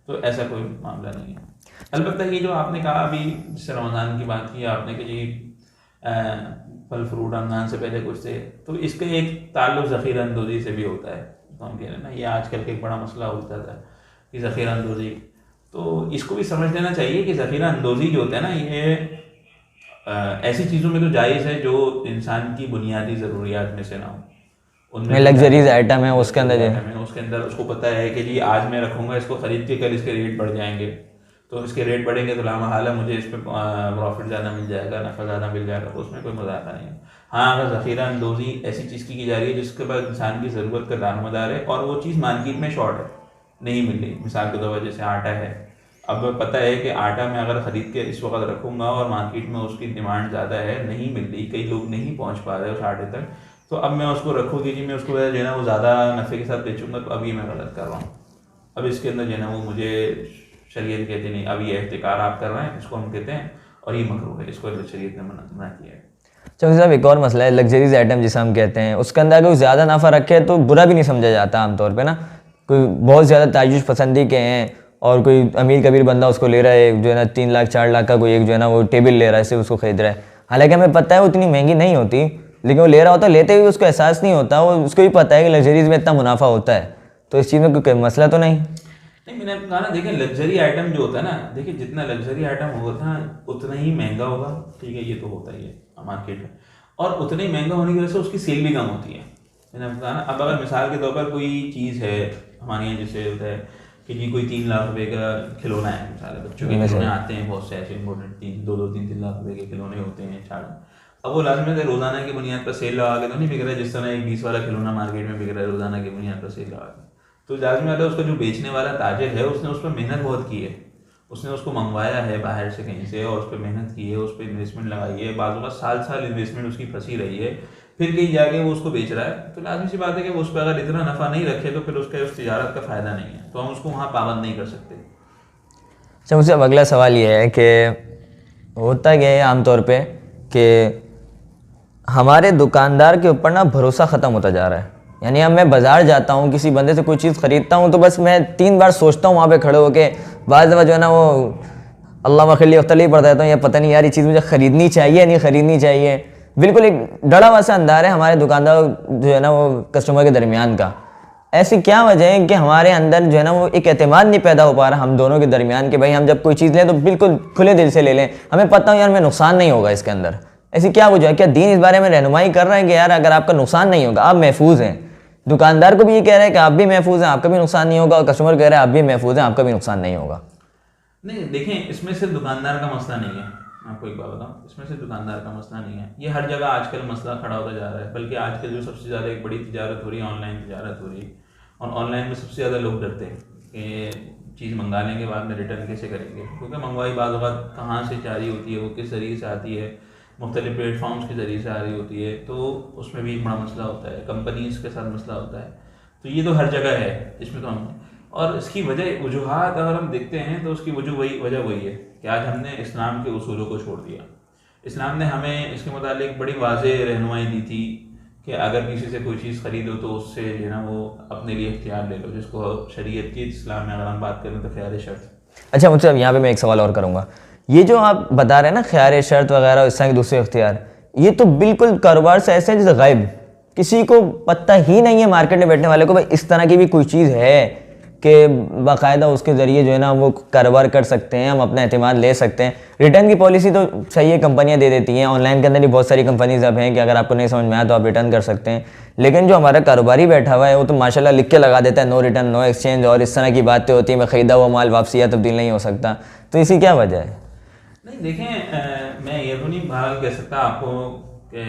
تو ایسا کوئی معاملہ نہیں ہے. البتہ یہ جو آپ نے کہا ابھی، جس سے رمضان کی بات کی آپ نے کہ جی پھل فروٹ رمضان سے پہلے کچھ تھے، تو اس کا ایک تعلق ذخیرہ اندوزی سے بھی ہوتا ہے. تو ہم کہہ رہے ہیں نا، یہ آج کل کا ایک بڑا مسئلہ ہوتا تھا کہ ذخیرہ اندوزی، تو اس کو بھی سمجھ لینا چاہیے کہ ذخیرہ اندوزی جو ہوتا ہے نا، یہ ایسی چیزوں میں تو جائز ہے جو انسان کی بنیادی ضروریات میں سے نہ ہو. ان میں لگژریز آئٹم ہے اس کے اندر، اس کے اندر اس کو پتہ ہے کہ جی آج میں رکھوں گا اس کو خرید کے، کل اس کے ریٹ بڑھ جائیں گے، تو اس کے ریٹ بڑھیں گے تو لامحالہ مجھے اس پہ پروفٹ زیادہ مل جائے گا، نفع زیادہ مل جائے گا، تو اس میں کوئی مذاقہ نہیں ہے. ہاں اگر ذخیرہ اندوزی ایسی چیز کی جا رہی ہے جس کے بعد انسان کی ضرورت کا دار مدار ہے اور وہ چیز مارکیٹ میں شارٹ ہے، نہیں مل رہی، مثال کے طور پر جیسے آٹا ہے، اب پتہ ہے کہ آٹا میں اگر خرید کے اس وقت رکھوں گا اور مارکیٹ میں اس کی ڈیمانڈ زیادہ ہے، نہیں مل رہی، کئی لوگ نہیں پہنچ پا رہے اس آٹے تک، تو اب میں اس کو رکھوں گی جی میں اس کو جو ہے نا وہ زیادہ نفع کے ساتھ بیچوں گا، تو اب یہ میں غلط کر رہا ہوں. اب اس کے اندر جو ہے نا وہ مجھے شریعت کہتے نہیں، اب یہ احتکار آپ کر رہے ہیں، اس کو ہم کہتے ہیں، اور یہ مکروہ ہے، اس کو شریعت نے منع کیا ہے. چلو صاحب ایک اور مسئلہ ہے لگژریز آئٹم جسے ہم کہتے ہیں، اس کے اندر کوئی زیادہ نفع رکھے تو برا بھی نہیں سمجھا جاتا عام طور پہ نا. کوئی بہت زیادہ تعجب پسندی کے ہیں اور کوئی امیر کبیر بندہ اس کو لے رہا ہے، جو ہے نا 3 لاکھ 4 لاکھ کا کوئی ایک جو ہے نا وہ ٹیبل لے رہا ہے، صرف اس کو خرید رہا ہے، حالانکہ ہمیں پتہ ہے وہ اتنی مہنگی نہیں ہوتی، لیکن وہ لے رہا ہوتا ہے، لیتے ہوئے اس کو احساس نہیں ہوتا، وہ اس کو بھی پتہ ہے کہ لگژریز میں اتنا منافع ہوتا ہے، تو اس چیز میں کوئی مسئلہ تو نہیں. میں نے کہا نا، دیکھیں لگژری آئٹم جو ہوتا ہے نا، دیکھیں جتنا لگژری آئٹم ہوگا اتنا ہی مہنگا ہوگا، ٹھیک ہے، یہ تو ہوتا ہی ہے مارکیٹ میں، اور اتنا ہی مہنگا ہونے کی وجہ سے اس کی سیل بھی کم ہوتی ہے. میں نے کہا نا، اب اگر مثال کے طور پر کوئی چیز ہے ہمارے یہاں جیسے ہوتا ہے کہ جی کوئی 3 لاکھ روپے کا کھلونا ہے، مثال ہے بچوں کے کھلونے آتے ہیں بہت سے ایسے امپورٹنٹ، 3 لاکھ روپے کے کھلونے ہوتے ہیں 4. اب وہ لازمی ہے روزانہ کی بنیاد پر سیل لگا کے تو نہیں بک رہا ہے، جس طرح ایک 20 والا کھلونا مارکیٹ میں بک رہا ہے روزانہ کی بنیاد پر سیل لگا کے. تو لازمی ہے اس کا جو بیچنے والا تاجر ہے اس نے اس پر محنت بہت کی ہے، اس نے اس کو منگوایا ہے باہر سے کہیں سے، اور اس پہ محنت کی ہے، اس پہ انویسٹمنٹ لگائی ہے، بعض اوقات سال انویسٹمنٹ اس کی پھنسی رہی ہے، پھر کہیں جا کے وہ اس کو بیچ رہا ہے. تو لازمی سی بات ہے کہ وہ اس پہ اگر اتنا نفع نہیں رکھے تو پھر اس کا اس تجارت کا فائدہ نہیں ہے، تو ہم اس کو وہاں پابند نہیں کر سکتے. اچھا مجھ سے اب اگلا سوال یہ ہے کہ ہوتا کیا ہے عام طور پہ کہ ہمارے دکاندار کے اوپر نا بھروسہ ختم ہوتا جا رہا ہے. یعنی اب میں بازار جاتا ہوں، کسی بندے سے کوئی چیز خریدتا ہوں تو بس میں 3 بار سوچتا ہوں وہاں پہ کھڑے ہو کے، بعض دفعہ جو ہے نا وہ اللہ مخلی اختلی پڑ جاتا ہوں، یا پتہ نہیں یار یہ چیز مجھے خریدنی چاہیے نہیں خریدنی چاہیے. بالکل ایک ڈڑا ہوا سا اندار ہے ہمارے دکاندار جو ہے نا وہ کسٹمر کے درمیان کا. ایسی کیا وجہ ہے کہ ہمارے اندر جو ہے نا وہ ایک اعتماد نہیں پیدا ہو پا رہا ہم دونوں کے درمیان کہ بھائی ہم جب کوئی چیز لیں تو بالکل کھلے دل سے لے لیں، ہمیں پتہ ہو یار میں نقصان نہیں ہوگا اس کے اندر. ایسی کیا وجہ ہے؟ کیا دین اس بارے میں رہنمائی کر رہے ہیں کہ یار اگر آپ کا نقصان نہیں ہوگا آپ محفوظ ہیں؟ دکاندار کو بھی یہ کہہ رہے ہیں کہ آپ بھی محفوظ ہیں، آپ کا بھی نقصان نہیں ہوگا، اور کسٹمر کہہ رہے ہیں آپ بھی محفوظ ہیں، آپ کا بھی نقصان نہیں ہوگا. نہیں دیکھیں، اس میں صرف دکاندار کا مسئلہ نہیں ہے، میں آپ کو ایک بات بتاؤں، اس میں صرف دکاندار کا مسئلہ نہیں ہے، یہ ہر جگہ آج کل مسئلہ کھڑا ہوتا جا رہا ہے. بلکہ آج کل جو سب سے زیادہ ایک بڑی تجارت ہو رہی ہے، آن لائن تجارت ہو رہی ہے، اور آن لائن میں سب سے زیادہ لوگ ڈرتے ہیں کہ چیز منگا لیں گے بعد میں ریٹرن کیسے کریں گے، کیونکہ منگوائی بعض اوقات کہاں سے جاری ہوتی ہے، وہ کس ذریعے سے آتی ہے، مختلف پلیٹ فارمس کے ذریعے سے آ رہی ہوتی ہے، تو اس میں بھی ایک بڑا مسئلہ ہوتا ہے، کمپنیز کے ساتھ مسئلہ ہوتا ہے. تو یہ تو ہر جگہ ہے، اس میں تو ہم، اور اس کی وجہ وجوہات اگر ہم دیکھتے ہیں تو اس کی وجہ وہی ہے کہ آج ہم نے اسلام کے اصولوں کو چھوڑ دیا. اسلام نے ہمیں اس کے متعلق بڑی واضح رہنمائی دی تھی کہ اگر کسی سے کوئی چیز خریدو تو اس سے جو ہے نا وہ اپنے لیے اختیار لے لو، جس کو شریعت کی اسلام میں اگر ہم بات کریں تو خیار شرط. اچھا مجھ سے اب یہاں پہ میں ایک سوال اور کروں گا، یہ جو آپ بتا رہے ہیں نا خیار شرط وغیرہ اس طرح کے دوسرے اختیار، یہ تو بالکل کاروبار سے ایسے ہیں جیسے غائب، کسی کو پتہ ہی نہیں ہے مارکیٹ میں بیٹھنے والے کو بھائی اس طرح کی بھی کوئی چیز ہے کہ باقاعدہ اس کے ذریعے جو ہے نا وہ کاروبار کر سکتے ہیں، ہم اپنا اعتماد لے سکتے ہیں۔ ریٹرن کی پالیسی تو صحیح ہے، کمپنیاں دے دیتی ہیں، آن لائن کے اندر بھی بہت ساری کمپنیز اب ہیں کہ اگر آپ کو نہیں سمجھ میں آیا تو آپ ریٹرن کر سکتے ہیں، لیکن جو ہمارا کاروباری بیٹھا ہوا ہے وہ تو ماشاءاللہ لکھ کے لگا دیتا ہے نو ریٹرن نو ایکسچینج، اور اس طرح کی باتیں ہوتی ہیں میں خریدا ہوا مال واپسی یا تبدیل نہیں ہو سکتا، تو اسی کیا وجہ ہے؟ نہیں دیکھیں، میں یہ تو نہیں بہرحال کہہ سکتا آپ کو کہ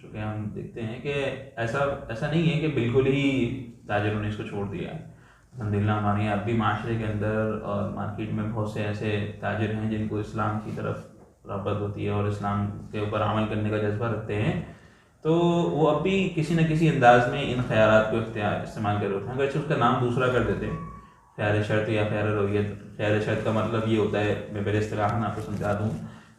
چونکہ ہم دیکھتے ہیں کہ ایسا نہیں ہے کہ بالکل ہی تاجروں نے اس کو چھوڑ دیا۔ الحمدللہ ہمارے اب بھی معاشرے کے اندر اور مارکیٹ میں بہت سے ایسے تاجر ہیں جن کو اسلام کی طرف رغبت ہوتی ہے اور اسلام کے اوپر عمل کرنے کا جذبہ رکھتے ہیں، تو وہ اب بھی کسی نہ کسی انداز میں ان خیارات کو استعمال کر رہے ہیں، اگرچہ اس کا نام دوسرا کر دیتے ہیں، خیار شرط یا خیار رویت۔ خیار شرط کا مطلب یہ ہوتا ہے، میں پہلے اصطلاحاً آپ کو سمجھا دوں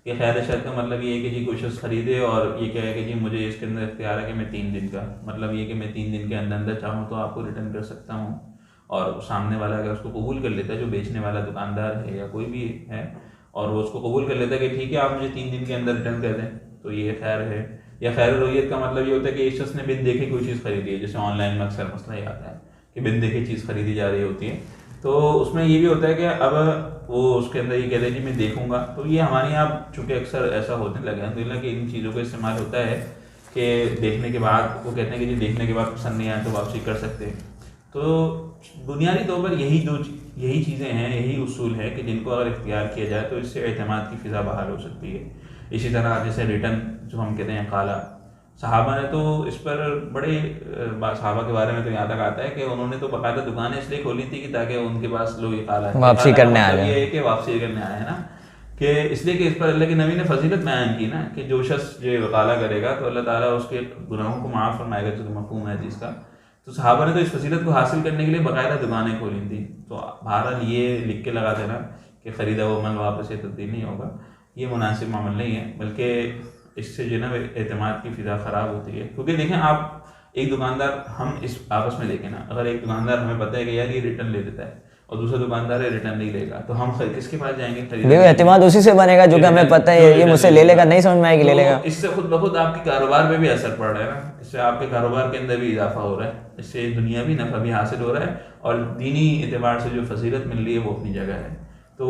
کہ خیار شرط کا مطلب یہ ہے کہ جی کوئی شخص خریدے اور یہ کہے کہ جی مجھے اس کے اندر اختیار ہے کہ میں 3 دن کا، مطلب یہ کہ میں 3 دن کے اندر چاہوں تو آپ کو ریٹرن کر سکتا ہوں، اور سامنے والا اگر اس کو قبول کر لیتا ہے، جو بیچنے والا دکاندار ہے یا کوئی بھی ہے، اور وہ اس کو قبول کر لیتا ہے کہ ٹھیک ہے آپ مجھے 3 دن کے اندر ریٹرن کر دیں، تو یہ خیر ہے۔ یا خیر رویت کا مطلب یہ ہوتا ہے کہ اس شخص نے بن دیکھے کوئی چیز خریدی ہے، جیسے آن لائن میں اکثر مسئلہ یہ آتا ہے کہ بن دیکھے چیز خریدی جا رہی ہوتی ہے، تو اس میں یہ بھی ہوتا ہے کہ اب وہ اس کے اندر یہ کہتے ہیں جی میں دیکھوں گا، تو یہ ہمارے یہاں چونکہ اکثر ایسا ہونے لگا ہے الحمدللہ کہ ان چیزوں کا استعمال ہوتا ہے کہ دیکھنے کے بعد وہ کہتے ہیں کہ جی دیکھنے کے بعد پسند نہیں آئے تو واپسی کر سکتے ہیں۔ تو بنیادی طور پر یہی چیزیں ہیں، یہی اصول ہے کہ جن کو اگر اختیار کیا جائے تو اس سے اعتماد کی فضا بحال ہو سکتی ہے۔ اسی طرح جیسے ریٹرن جو ہم کہتے ہیں قالا، صحابہ نے تو اس پر بڑے صحابہ کے بارے میں تو یہاں تک آتا ہے کہ انہوں نے تو باقاعدہ دکانیں اس لیے کھولی تھی کہ تاکہ ان کے پاس لوگ یہ قالا واپسی کرنے آ جائیں، یہ ہے کہ واپسی کرنے آئے ہیں نا، کہ اس لیے کہ اس پر اللہ کے نبی نے فضیلت بیان کی نا کہ جو شخص جو قالا کرے گا تو اللہ تعالیٰ اس کے گناہوں کو معاف فرمائے گا، جو مفہوم ہے جس کا۔ تو صحابہ نے تو اس فضیلت کو حاصل کرنے کے لیے باقاعدہ دکانیں کھولی تھیں، تو بہرحال یہ لکھ کے لگا دینا کہ خریدا ہوا مال واپس سے تبدیل نہیں ہوگا، یہ مناسب عمل نہیں ہے، بلکہ اس سے جو ہے نا اعتماد کی فضا خراب ہوتی ہے۔ کیونکہ دیکھیں آپ ایک دکاندار، ہم اس آپس میں دیکھیں نا، اگر ایک دکاندار ہمیں پتہ ہے کہ یار یہ ریٹرن لے دیتا ہے اور دوسرا دکاندار ریٹرن نہیں لے گا، تو ہم کس کے پاس جائیں گے؟ دیکھو اعتماد اسی سے بنے گا جو کہ ہمیں پتہ ہے یہ مجھ سے لے لے گا، نہیں سمجھ میں آئے گی لے لے گا۔ اس سے خود بخود آپ کے کاروبار پہ بھی اثر پڑ رہا ہے نا، اس سے آپ کے کاروبار کے اندر بھی اضافہ ہو رہا ہے، اس سے دنیاوی نفع بھی حاصل ہو رہا ہے، اور دینی اعتبار سے جو فضیلت مل رہی ہے وہ اپنی جگہ ہے۔ تو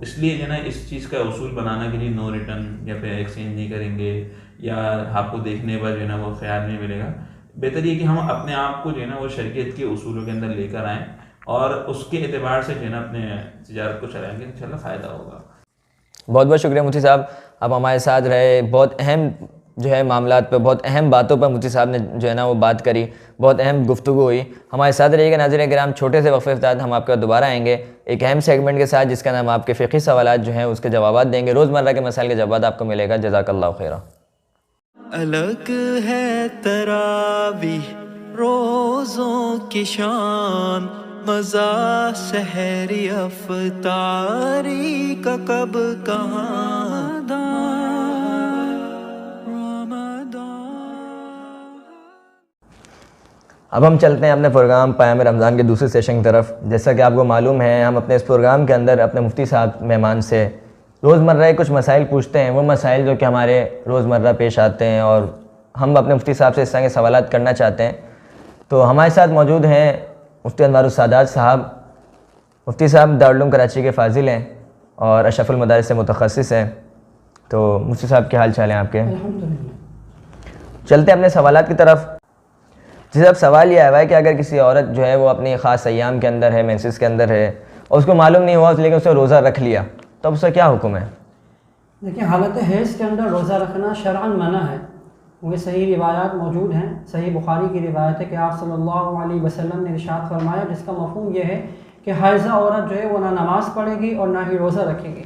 اس لیے جو ہے نا اس چیز کا اصول بنانا کہ جی نو ریٹرن یا پھر ایکسچینج نہیں کریں گے، یا آپ کو دیکھنے پر جو ہے نا وہ خیال نہیں ملے گا، بہتر یہ کہ ہم اپنے آپ کو جو ہے نا وہ شریعت کے اصولوں کے اندر لے کر آئیں اور اس کے اعتبار سے جو ہے نا اپنے تجارت کو چلائیں گے، انشاءاللہ فائدہ ہوگا۔ بہت بہت شکریہ مفتی صاحب، آپ ہمارے ساتھ رہے، بہت اہم جو ہے معاملات پہ، بہت اہم باتوں پر مفتی صاحب نے جو ہے نا وہ بات کری، بہت اہم گفتگو ہوئی، ہمارے ساتھ رہیے گا۔ ناظرین کرام، چھوٹے سے وقفے کے بعد ہم آپ کے دوبارہ آئیں گے ایک اہم سیگمنٹ کے ساتھ، جس کا نام آپ کے فقہی سوالات جو ہیں اس کے جوابات دیں گے، روزمرہ کے مسائل کے جوابات آپ کو ملے گا۔ جزاک اللہ خیرہ۔ الگ ہے تراویح روزوں کی شان، مزہ سحری افطاری کا کب کہاں اب ہم چلتے ہیں اپنے پروگرام پیام رمضان کے دوسرے سیشن کی طرف۔ جیسا کہ آپ کو معلوم ہے، ہم اپنے اس پروگرام کے اندر اپنے مفتی صاحب مہمان سے روزمرہ کچھ مسائل پوچھتے ہیں، وہ مسائل جو کہ ہمارے روزمرہ پیش آتے ہیں اور ہم اپنے مفتی صاحب سے اس طرح کے سوالات کرنا چاہتے ہیں۔ تو ہمارے ساتھ موجود ہیں مفتی انوار السادات صاحب۔ مفتی صاحب دارالعلوم کراچی کے فاضل ہیں اور اشرف المدارس سے متخصص ہیں۔ تو مفتی صاحب کیا حال چال ہیں آپ کے؟ چلتے ہیں اپنے سوالات کی طرف۔ جی صاحب، سوال یہ آیا ہے کہ اگر کسی عورت جو ہے وہ اپنی خاص ایام کے اندر ہے، مینسز کے اندر ہے، اور اس کو معلوم نہیں ہوا لیکن اس نے روزہ رکھ لیا، تو اب اس کا کیا حکم ہے؟ دیکھیں، حالت حیض کے اندر روزہ رکھنا شرعاً منع ہے، کیونکہ صحیح روایات موجود ہیں۔ صحیح بخاری کی روایت ہے کہ آپ صلی اللہ علیہ وسلم نے ارشاد فرمایا، جس کا مفہوم یہ ہے کہ حائضہ عورت جو ہے وہ نہ نماز پڑھے گی اور نہ ہی روزہ رکھے گی،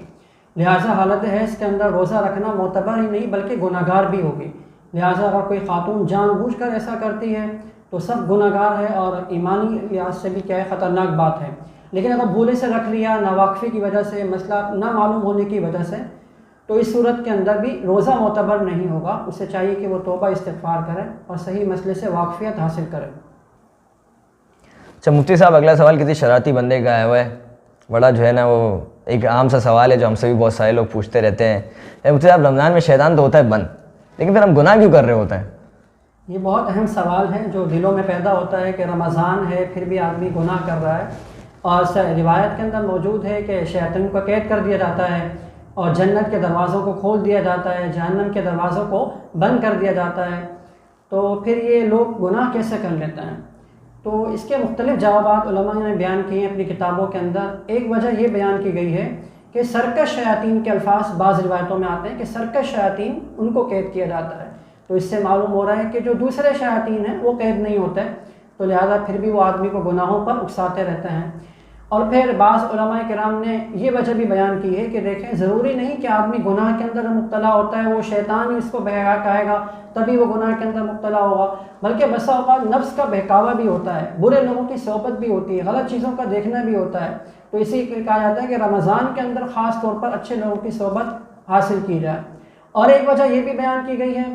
لہٰذا حالت حیض کے اندر روزہ رکھنا معتبر ہی نہیں بلکہ گناہ گار بھی ہوگی۔ لہٰذا اگر کوئی خاتون جان بوجھ کر ایسا کرتی ہے تو سب گناہ گار ہے، اور ایمانی لحاظ سے بھی کیا ہے، خطرناک بات ہے۔ لیکن اگر بھولے سے رکھ لیا، ناواقفی کی وجہ سے، مسئلہ نہ معلوم ہونے کی وجہ سے، تو اس صورت کے اندر بھی روزہ معتبر نہیں ہوگا۔ اسے چاہیے کہ وہ توبہ استغفار کرے اور صحیح مسئلے سے واقفیت حاصل کرے۔ اچھا مفتی صاحب، اگلا سوال کسی شرارتی بندے کا آیا ہوا ہے، بڑا جو ہے نا وہ ایک عام سا سوال ہے جو ہم سے بھی بہت سارے لوگ پوچھتے رہتے ہیں۔ مفتی صاحب، رمضان میں شیطان تو ہوتا ہے بند، لیکن پھر ہم گناہ کیوں کر رہے ہوتے ہیں؟ یہ بہت اہم سوال ہے جو دلوں میں پیدا ہوتا ہے کہ رمضان ہے پھر بھی آدمی گناہ کر رہا ہے، اور روایت کے اندر موجود ہے کہ شیطان کو قید کر دیا جاتا ہے اور جنت کے دروازوں کو کھول دیا جاتا ہے، جہنم کے دروازوں کو بند کر دیا جاتا ہے، تو پھر یہ لوگ گناہ کیسے کر لیتے ہیں؟ تو اس کے مختلف جوابات علماء نے بیان کیے ہیں اپنی کتابوں کے اندر۔ ایک وجہ یہ بیان کی گئی ہے کہ سرکش شیاطین کے الفاظ بعض روایتوں میں آتے ہیں کہ سرکش شیاطین ان کو قید کیا جاتا ہے، تو اس سے معلوم ہو رہا ہے کہ جو دوسرے شیاطین ہیں وہ قید نہیں ہوتے، تو لہذا پھر بھی وہ آدمی کو گناہوں پر اکساتے رہتے ہیں۔ اور پھر بعض علماء کرام نے یہ وجہ بھی بیان کی ہے کہ دیکھیں ضروری نہیں کہ آدمی گناہ کے اندر مبتلا ہوتا ہے وہ شیطان ہی اس کو کہے گا تبھی وہ گناہ کے اندر مبتلا ہوگا، بلکہ بسا اوقات نفس کا بہکاوا بھی ہوتا ہے، برے لوگوں کی صحبت بھی ہوتی ہے، غلط چیزوں کا دیکھنا بھی ہوتا ہے، تو اسی لیے کہا جاتا ہے کہ رمضان کے اندر خاص طور پر اچھے لوگوں کی صحبت حاصل کی جائے۔ اور ایک وجہ یہ بھی بیان کی گئی ہے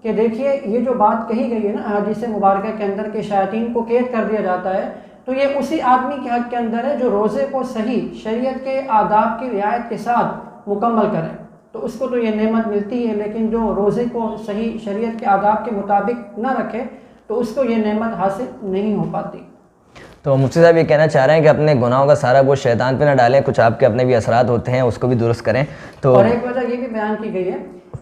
کہ دیکھیے یہ جو بات کہی گئی ہے نا حدیث مبارکہ کے اندر کہ شیاطین کو قید کر دیا جاتا ہے، تو یہ اسی آدمی کے حق کے اندر ہے جو روزے کو صحیح شریعت کے آداب کی رعایت کے ساتھ مکمل کرے، تو اس کو تو یہ نعمت ملتی ہے، لیکن جو روزے کو صحیح شریعت کے آداب کے مطابق نہ رکھے تو اس کو یہ نعمت حاصل نہیں ہو پاتی۔ تو مفتی صاحب یہ کہنا چاہ رہے ہیں کہ اپنے گناہوں کا سارا بوجھ شیطان پہ نہ ڈالیں، کچھ آپ کے اپنے بھی اثرات ہوتے ہیں اس کو بھی درست کریں۔ تو اور ایک وجہ یہ بھی بیان کی گئی ہے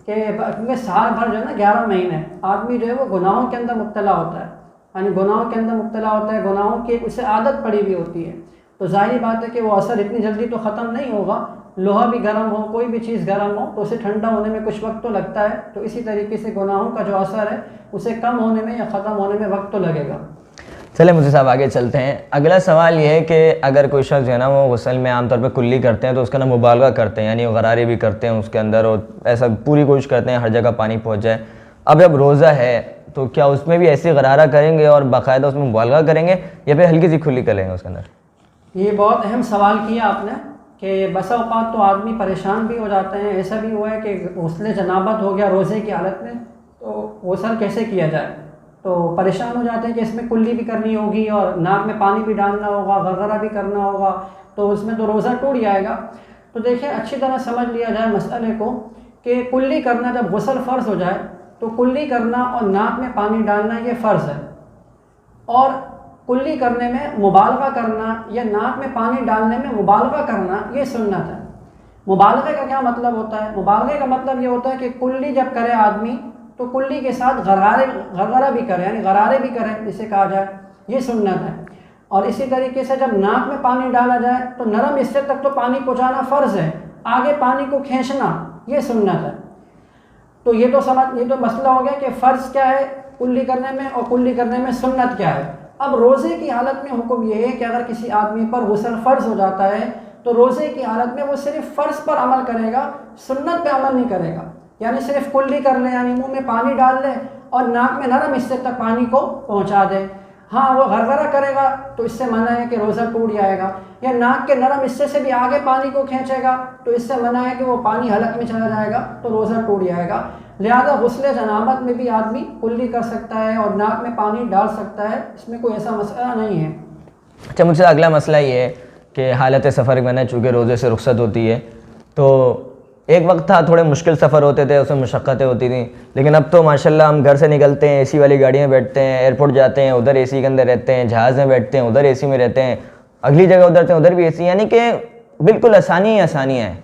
کہ کیونکہ سال بھر جو ہے نا 11 مہینے آدمی جو ہے وہ گناہوں کے اندر مبتلا ہوتا ہے، یعنی گناہوں کے اندر مبتلا ہوتا ہے، گناہوں کی اسے عادت پڑی ہوئی ہوتی ہے، تو ظاہری بات ہے کہ وہ اثر اتنی جلدی تو ختم نہیں ہوگا، لوہا بھی گرم ہو کوئی بھی چیز گرم ہو تو اسے ٹھنڈا ہونے میں کچھ وقت تو لگتا ہے، تو اسی طریقے سے گناہوں کا جو اثر ہے اسے کم ہونے میں یا ختم ہونے میں وقت تو لگے گا۔ چلیں مفتی صاحب آگے چلتے ہیں۔ اگلا سوال یہ ہے کہ اگر کوئی شخص جو ہے نا وہ غسل میں عام طور پہ کلی کرتے ہیں تو اس کا نا مبالغہ کرتے ہیں، یعنی غرارے بھی کرتے ہیں اس کے اندر اور ایسا پوری کوشش کرتے ہیں ہر جگہ پانی پہنچ جائے، اب جب روزہ ہے تو کیا اس میں بھی ایسی غرارہ کریں گے اور باقاعدہ اس میں مبالغہ کریں گے یا پھر ہلکی سی کھلی کریں گے اس کے اندر؟ یہ بہت اہم سوال کیا آپ نے کہ بسا اوقات تو آدمی پریشان بھی ہو جاتے ہیں، ایسا بھی ہوا ہے کہ غسل جنابت ہو گیا روزے کی حالت میں تو غسل کیسے کیا جائے، تو پریشان ہو جاتے ہیں کہ اس میں کلی بھی کرنی ہوگی اور ناک میں پانی بھی ڈالنا ہوگا، غرغرہ بھی کرنا ہوگا، تو اس میں تو روزہ ٹوٹ جائے گا۔ تو دیکھیں اچھی طرح سمجھ لیا جائے مسئلے کو کہ کلی کرنا جب غسل فرض ہو جائے تو کلی کرنا اور ناک میں پانی ڈالنا یہ فرض ہے، اور کلی کرنے میں مبالغہ کرنا یا ناک میں پانی ڈالنے میں مبالغہ کرنا یہ سنت ہے۔ مبالغے کا کیا مطلب ہوتا ہے؟ مبالغے کا مطلب یہ ہوتا ہے کہ کلی جب کرے آدمی تو کلی کے ساتھ غرغرہ بھی کرے، یعنی غرارے بھی کرے جسے کہا جائے، یہ سنت ہے۔ اور اسی طریقے سے جب ناک میں پانی ڈالا جائے تو نرم حصے تک تو پانی پہنچانا فرض ہے، آگے پانی کو کھینچنا یہ سنت ہے۔ تو یہ تو مسئلہ ہو گیا کہ فرض کیا ہے کلی کرنے میں اور کلی کرنے میں سنت کیا ہے۔ اب روزے کی حالت میں حکم یہ ہے کہ اگر کسی آدمی پر غسل فرض ہو جاتا ہے تو روزے کی حالت میں وہ صرف فرض پر عمل کرے گا، سنت پہ عمل نہیں کرے گا، یعنی صرف کلی کر لے، یعنی منہ میں پانی ڈال لے اور ناک میں نرم حصے تک پانی کو پہنچا دے۔ ہاں وہ غرغرہ کرے گا تو اس سے منع ہے کہ روزہ ٹوٹ جائے گا، یا ناک کے نرم حصے سے بھی آگے پانی کو کھینچے گا تو اس سے منع ہے کہ وہ پانی حلق میں چلا جائے گا تو روزہ ٹوٹ جائے گا۔ لہذا غسل جنابت میں بھی آدمی کلی کر سکتا ہے اور ناک میں پانی ڈال سکتا ہے، اس میں کوئی ایسا مسئلہ نہیں ہے۔ اچھا مجھ سے اگلا مسئلہ یہ ہے کہ حالت سفر میں نے چونکہ روزے سے رخصت ہوتی ہے تو ایک وقت تھا تھوڑے مشکل سفر ہوتے تھے، اس میں مشقتیں ہوتی تھیں، لیکن اب تو ماشاءاللہ ہم گھر سے نکلتے ہیں اے سی والی گاڑی میں بیٹھتے ہیں، ایئرپورٹ جاتے ہیں ادھر اے سی کے اندر رہتے ہیں، جہاز میں بیٹھتے ہیں ادھر اے سی میں رہتے ہیں، اگلی جگہ ادھر سے ادھر بھی اے سی، یعنی کہ بالکل آسانیاں ہیں۔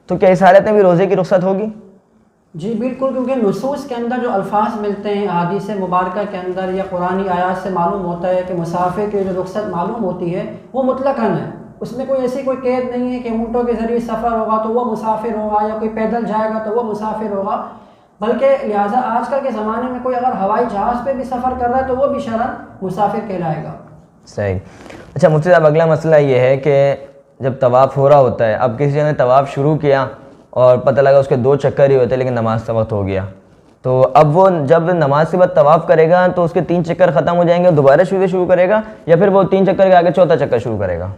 تو کیا اس حالت میں بھی روزے کی رخصت ہوگی؟ جی بالکل، کیونکہ نصوص کے اندر جو الفاظ ملتے ہیں احادیث مبارکہ کے اندر یا قرآنی آیات سے معلوم ہوتا ہے کہ مسافر کی جو رخصت معلوم ہوتی ہے وہ مطلقاً ہے، اس میں کوئی ایسی کوئی قید نہیں ہے کہ اونٹوں کے ذریعے سفر ہوگا تو وہ مسافر ہوگا یا کوئی پیدل جائے گا تو وہ مسافر ہوگا، بلکہ لہٰذا آج کل کے زمانے میں کوئی اگر ہوائی جہاز پہ بھی سفر کر رہا ہے تو وہ بھی شرعاً مسافر کہلائے گا۔ صحیح۔ اچھا مفتی صاحب اگلا مسئلہ یہ ہے کہ جب طواف ہو رہا ہوتا ہے، اب کسی نے طواف شروع کیا اور پتہ لگا اس کے 2 چکر ہی ہوتے لیکن نماز کا وقت ہو گیا، تو اب وہ جب نماز کے بعد طواف کرے گا تو اس کے 3 چکر ختم ہو جائیں گے، دوبارہ شروع کرے گا یا پھر وہ 3 چکر کے آگے 4تھا چکر شروع کرے گا؟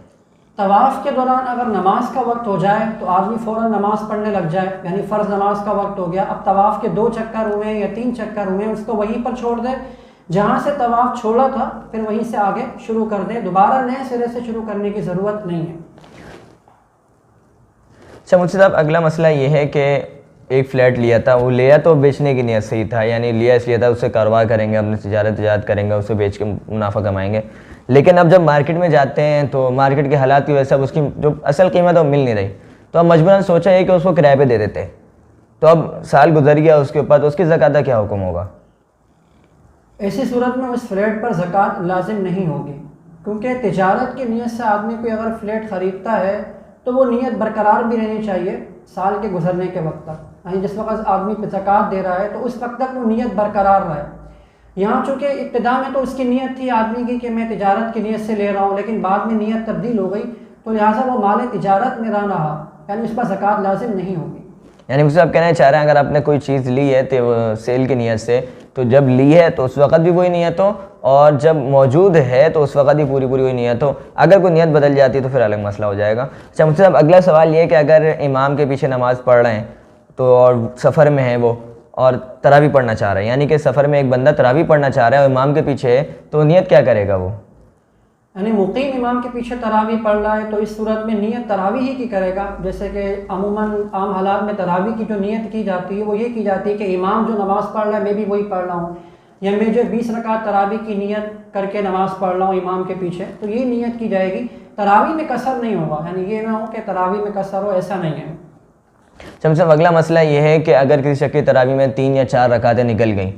طواف کے دوران اگر نماز کا وقت ہو جائے تو آدمی فوراً نماز پڑھنے لگ جائے، یعنی فرض نماز کا وقت ہو گیا، اب طواف کے 2 چکر ہوئے یا 3 چکر ہوئے اس کو وہیں پر چھوڑ دے، جہاں سے طواف چھوڑا تھا پھر وہیں سے آگے شروع کر دے، دوبارہ نئے سرے سے شروع کرنے کی ضرورت نہیں ہے۔ اچھا مفتی صاحب اگلا مسئلہ یہ ہے کہ ایک فلیٹ لیا تھا, وہ لیا تو بیچنے کی نیت سے ہی تھا, یعنی لیا اس لیے تھا اس سے کاروبار کریں گے, اپنی تجارت کریں گے, اسے بیچ کے منافع کمائیں گے. لیکن اب جب مارکیٹ میں جاتے ہیں تو مارکیٹ کے حالات کی وجہ سے اب اس کی جو اصل قیمت ہے وہ مل نہیں رہی, تو اب مجبوراً سوچا یہ کہ اس کو کرائے پہ دے دیتے. تو اب سال گزر گیا اس کے اوپر, تو اس کی زکوٰۃ کا کیا حکم ہوگا؟ ایسی صورت میں اس فلیٹ پر زکوٰۃ لازم نہیں ہوگی, کیونکہ تجارت کی نیت سے آدمی کوئی اگر فلیٹ خریدتا ہے تو وہ نیت برقرار بھی رہنی چاہیے سال کے گزرنے کے وقت تک, یعنی جس وقت آدمی پہ زکوٰۃ دے رہا ہے تو اس وقت تک وہ نیت برقرار رہے. یہاں چونکہ ابتدا میں تو اس کی نیت تھی آدمی کی کہ میں تجارت کی نیت سے لے رہا ہوں, لیکن بعد میں نیت تبدیل ہو گئی, تو لہٰذا وہ مال تجارت میں نہ رہا, یعنی اس پر زکوٰۃ لازم نہیں ہوگی. یعنی مجھے آپ کہنا چاہ رہے ہیں اگر آپ نے کوئی چیز لی ہے تو سیل کی نیت سے, تو جب لی ہے تو اس وقت بھی وہی نیت ہو, اور جب موجود ہے تو اس وقت بھی پوری وہی نیت ہو. اگر کوئی نیت بدل جاتی ہے تو پھر الگ مسئلہ ہو جائے گا. اچھا مجھ سے اب اگلا سوال یہ ہے کہ اگر امام کے پیچھے نماز پڑھ رہے ہیں تو اور سفر میں ہے وہ اور تراویح پڑھنا چاہ رہا ہے, یعنی کہ سفر میں ایک بندہ تراویح پڑھنا چاہ رہا ہے اور امام کے پیچھے ہے, تو نیت کیا کرے گا وہ؟ یعنی مقیم امام کے پیچھے تراویح پڑھ رہا ہے تو اس صورت میں نیت تراویح ہی کی کرے گا. جیسے کہ عموماً عام حالات میں تراویح کی جو نیت کی جاتی ہے وہ یہ کی جاتی ہے کہ امام جو نماز پڑھ رہا ہے میں بھی وہی پڑھ رہا ہوں, یا میں جو 20 رکعت تراویح کی نیت کر کے نماز پڑھ رہا ہوں امام کے پیچھے, تو یہ نیت کی جائے گی. تراویح میں قصر نہیں ہوگا, یعنی یہ نہ ہو کہ تراویح میں قصر ہو, ایسا نہیں ہے. صاحب اگلا مسئلہ یہ ہے کہ اگر کسی شخص کی تراویح میں 3 یا 4 رکعتیں نکل گئیں,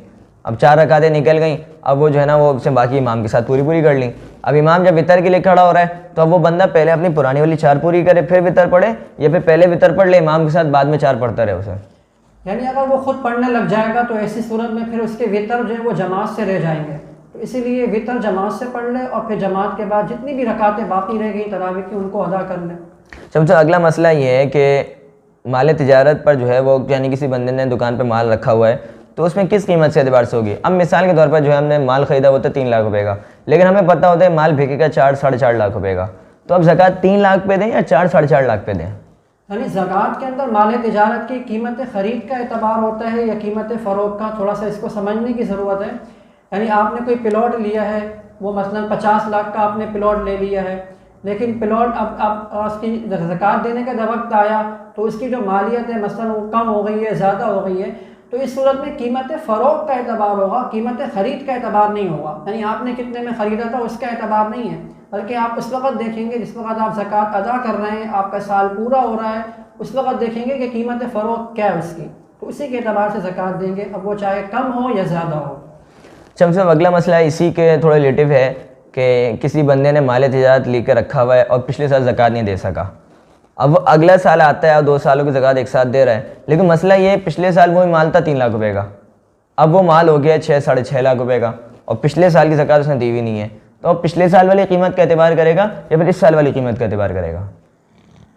اب 4 رکعتیں نکل گئیں, اب وہ جو ہے نا وہ سے باقی امام کے ساتھ پوری کر لیں. اب امام جب وطر کے لیے کھڑا ہو رہا ہے تو اب وہ بندہ پہلے اپنی پرانی والی 4 پوری کرے پھر وطر پڑھے, یا پھر پہلے وطر پڑھ لے امام کے ساتھ بعد میں 4 پڑھتا رہے اسے؟ یعنی اگر وہ خود پڑھنے لگ جائے گا تو ایسی صورت میں پھر اس کے وطر جو ہے وہ جماعت سے رہ جائیں گے, تو اسی لیے وطر جماعت سے پڑھ لے اور پھر جماعت کے بعد جتنی بھی رکعتیں باقی رہ گئی تراویح کی ان کو ادا کر لے. صاحب اگلا مسئلہ یہ ہے کہ مال تجارت پر جو ہے وہ یعنی کسی بندے نے دکان پہ مال رکھا ہوا ہے تو اس میں کس قیمت سے اعتبار سے ہوگی؟ اب مثال کے طور پر جو ہے ہم نے مال خریدا ہوتا ہے 3 لاکھ روپے کا, لیکن ہمیں پتہ ہوتا ہے مال بھیگے گا 4-4.5 لاکھ روپے کا, تو اب زکوٰۃ 3 لاکھ پہ دیں یا 4-4.5 لاکھ پہ دیں؟ یعنی زکوٰۃ کے اندر مال تجارت کی قیمت خرید کا اعتبار ہوتا ہے یا قیمت فروخت کا, تھوڑا سا اس کو سمجھنے کی ضرورت ہے. یعنی آپ نے کوئی پلاٹ لیا ہے, وہ مثلاً 50 لاکھ کا آپ نے پلاٹ لے لیا ہے, لیکن پلاٹ اب اس کی زکوٰۃ دینے کا جب وقت آیا تو اس کی جو مالیت ہے مثلاً وہ کم ہو گئی ہے, زیادہ ہو گئی ہے, تو اس صورت میں قیمت فروخت کا اعتبار ہوگا, قیمت خرید کا اعتبار نہیں ہوگا. یعنی آپ نے کتنے میں خریدا تھا اس کا اعتبار نہیں ہے, بلکہ آپ اس وقت دیکھیں گے جس وقت آپ زکوٰۃ ادا کر رہے ہیں, آپ کا سال پورا ہو رہا ہے, اس وقت دیکھیں گے کہ قیمت فروخت کیا ہے اس کی, تو اسی کے اعتبار سے زکوٰۃ دیں گے, اب وہ چاہے کم ہو یا زیادہ ہو. صاحب اگلا مسئلہ اسی کے تھوڑا ریلیٹو ہے کہ کسی بندے نے مال تجارت لے کے رکھا ہوا ہے اور پچھلے سال زکوٰۃ نہیں دے سکا, اب وہ اگلا سال آتا ہے اور 2 سالوں کی زکوٰۃ ایک ساتھ دے رہا ہے, لیکن مسئلہ یہ ہے پچھلے سال وہی مال تھا 3 لاکھ روپے کا, اب وہ مال ہو گیا 6-6.5 لاکھ روپے کا, اور پچھلے سال کی زکوٰۃ اس نے دی ہوئی نہیں ہے, تو اب پچھلے سال والی قیمت کا اعتبار کرے گا یا پھر اس سال والی قیمت کا اعتبار کرے گا؟